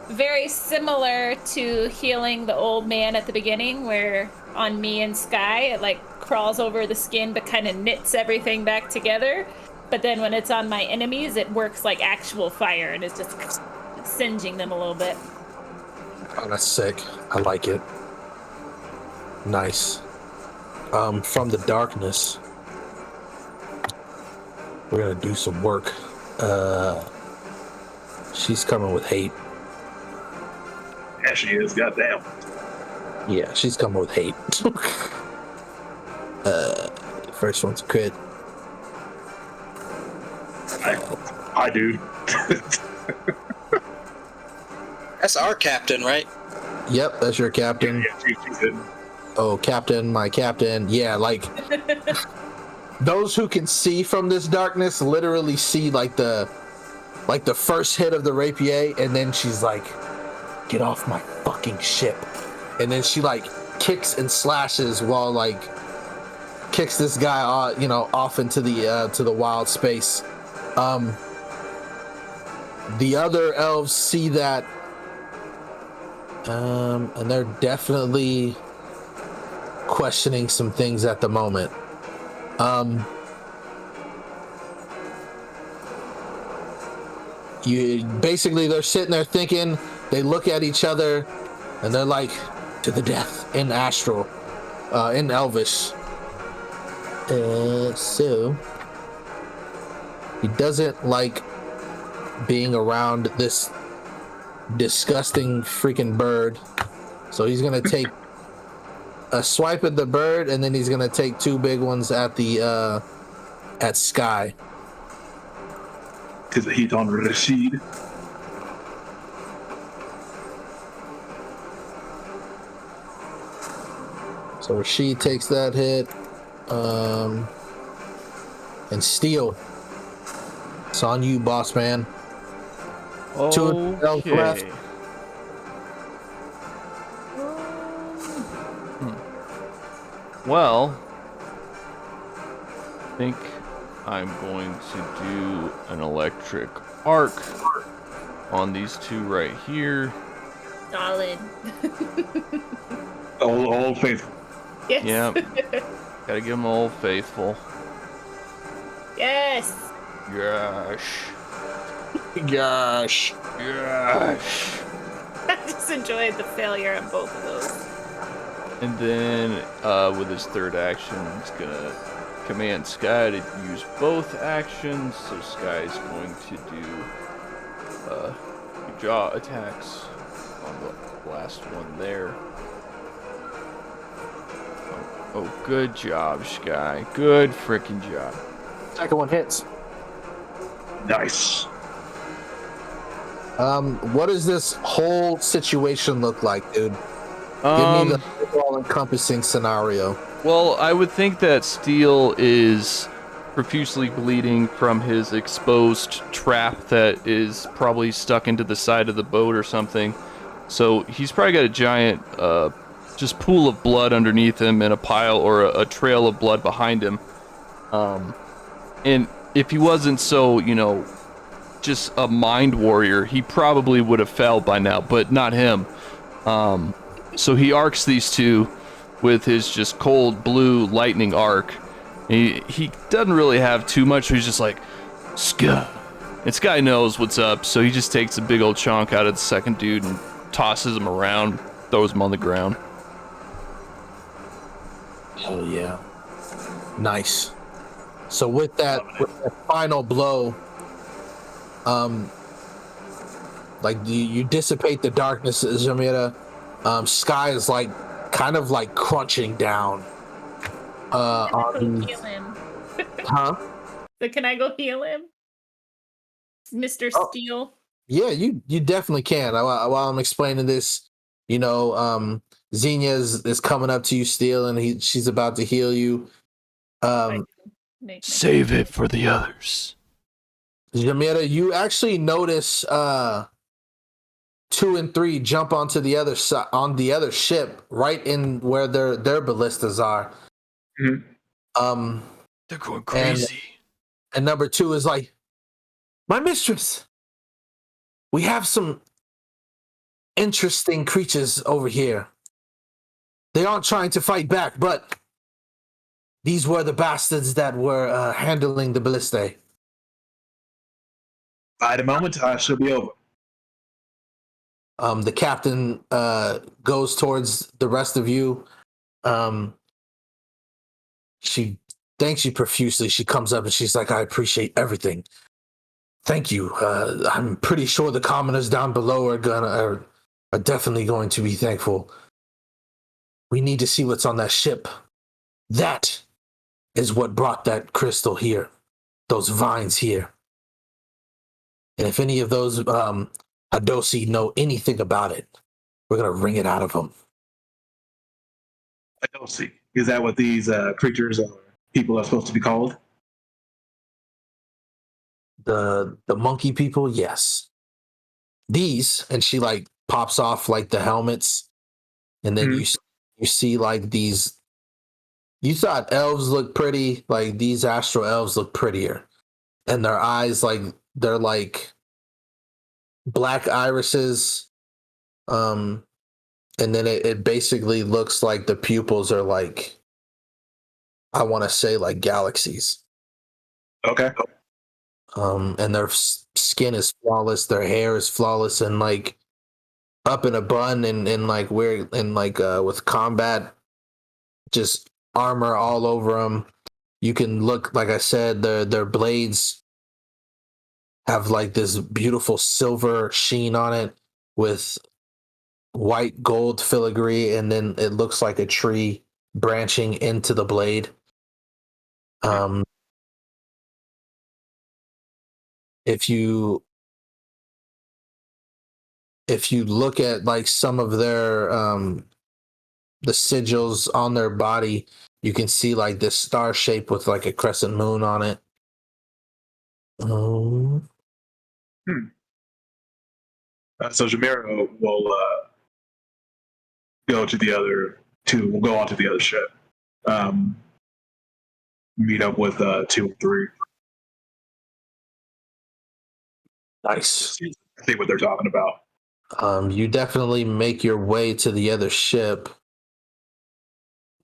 very similar to healing the old man at the beginning, where on me and Sky, it like crawls over the skin but kind of knits everything back together. But then when it's on my enemies, it works like actual fire and is just singeing them a little bit. Oh, that's sick. I like it. Nice. From the darkness, we're gonna do some work. She's coming with hate. Yeah, she is. Goddamn. Yeah, she's coming with hate. First one's a crit. I do. That's our captain, right? Yep, that's your captain. Yeah, she's good. Oh, captain, my captain. Yeah, like those who can see from this darkness literally see like the first hit of the rapier, and then she's like, "Get off my fucking ship!" And then she like kicks and slashes while like kicks this guy off into the wild space. The other elves see that, and they're definitely questioning some things at the moment. They're sitting there thinking. They look at each other, and they're like, "To the death," in Astral, in Elvish. So he doesn't like being around this disgusting freaking bird, so he's gonna take a swipe at the bird, and then he's gonna take two big ones at the at Sky. Tis the heat on Rashid. So she takes that hit. And Steel, it's on you, boss man. 2 elves left. Okay. Well, I think I'm going to do an electric arc on these two right here. Solid. Old faithful. Yes. Yep. Gotta give them Old Faithful. Yes. Gosh. Gosh. Gosh. I just enjoyed the failure on both of those. And then with his third action, he's gonna command Sky to use both actions. So Sky's going to do jaw attacks on the last one there. Oh, good job, Sky. Good freaking job. Second one hits. Nice. What does this whole situation look like, dude? Give me the all-encompassing scenario. Well, I would think that Steel is profusely bleeding from his exposed trap that is probably stuck into the side of the boat or something. So he's probably got a giant just pool of blood underneath him and a pile or a trail of blood behind him. And if he wasn't so, just a mind warrior, he probably would have fell by now, but not him. So he arcs these two with his just cold blue lightning arc. He doesn't really have too much, so he's just like, Sky. And Sky knows what's up, so he just takes a big old chunk out of the second dude and tosses him around, throws him on the ground. Oh yeah. Nice. So with that final blow, like you dissipate the darkness, Jamira. Sky is like kind of like crunching down. Can I go heal him? Huh? So can I go heal him, Mr. Oh. Steel? Yeah, you definitely can. While I'm explaining this, Xenia is coming up to you, Steel, and she's about to heal you. Save it for the others. Jamira, you actually notice 2 and 3 jump onto the other side on the other ship, right in where their ballistas are. Mm-hmm. They're going crazy. And number 2 is like, my mistress. We have some interesting creatures over here. They aren't trying to fight back, but these were the bastards that were handling the ballistae. By the moment, I shall be over. The captain goes towards the rest of you. She thanks you profusely. She comes up and she's like, I appreciate everything. Thank you. I'm pretty sure the commoners down below are definitely going to be thankful. We need to see what's on that ship. That is what brought that crystal here. Those vines here. And if any of those Hadosi know anything about it, we're going to wring it out of them. Hadosi. Is that what these creatures or people are supposed to be called? The monkey people, yes. These, and she like pops off like the helmets, and then you see like these. You thought elves look pretty, like these astral elves look prettier, and their eyes they're like black irises, and then it basically looks like the pupils are like, I want to say like galaxies. Okay. And their skin is flawless, their hair is flawless, and like up in a bun, and like with combat, just armor all over them. You can look, like I said, their blades have like this beautiful silver sheen on it with white gold filigree, and then it looks like a tree branching into the blade. If you look at like some of their the sigils on their body, you can see like this star shape with like a crescent moon on it. Um, So Jamiro will go to the other two. We'll go on to the other ship. Meet up with 2 and 3. nice. I think what they're talking about. You definitely make your way to the other ship.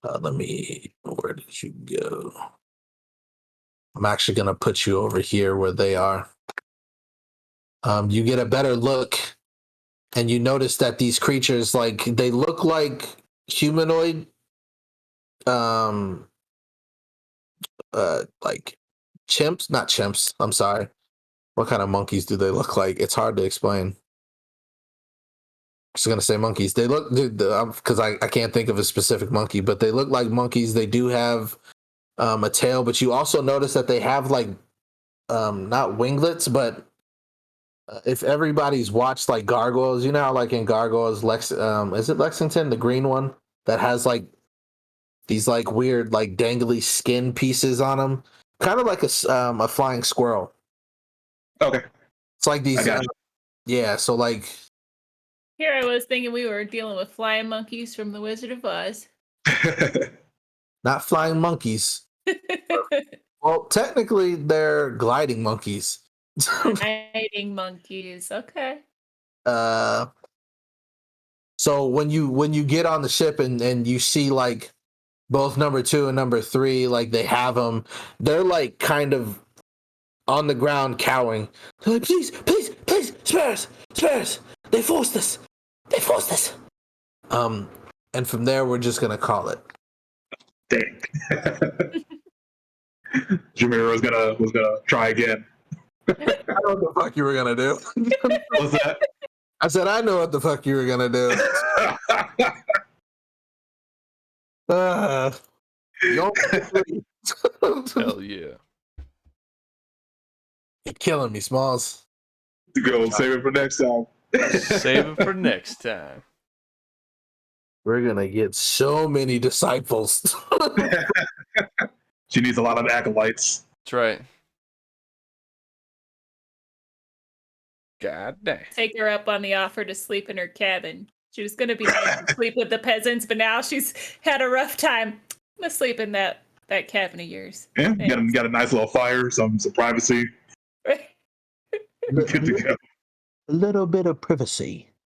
Where did you go? I'm actually going to put you over here where they are. You get a better look, and you notice that these creatures, like, they look like humanoid, like chimps, not chimps. I'm sorry. What kind of monkeys do they look like? It's hard to explain. Just gonna say monkeys. They look, because I can't think of a specific monkey, but they look like monkeys. They do have a tail, but you also notice that they have like not winglets, but if everybody's watched like gargoyles, you know how like in gargoyles, is it Lexington, the green one that has like these like weird like dangly skin pieces on them, kind of like a flying squirrel. Okay. It's like I these, got yeah. So like, Here I was thinking we were dealing with flying monkeys from the Wizard of Oz. you. not flying monkeys. Well, technically, they're gliding monkeys. Hiding monkeys. Okay. So when you get on the ship and you see like both number 2 and number 3, like they have them, they're like kind of on the ground cowering. They're like, please, please, please, spare us, spare us. They forced us. They forced us. And from there, we're just gonna call it. Dang. Jamiro was gonna try again. I know what the fuck you were gonna do. What's that? I said I know what the fuck you were gonna do. Hell yeah. You're killing me, Smalls. Go save it for next time. Save it for next time. We're gonna get so many disciples. She needs a lot of acolytes. That's right. God damn. Take her up on the offer to sleep in her cabin. She was going to be nice to sleep with the peasants, but now she's had a rough time. I'm going to sleep in that cabin of yours. Yeah, got a nice little fire, some privacy. Good to go. A little bit of privacy.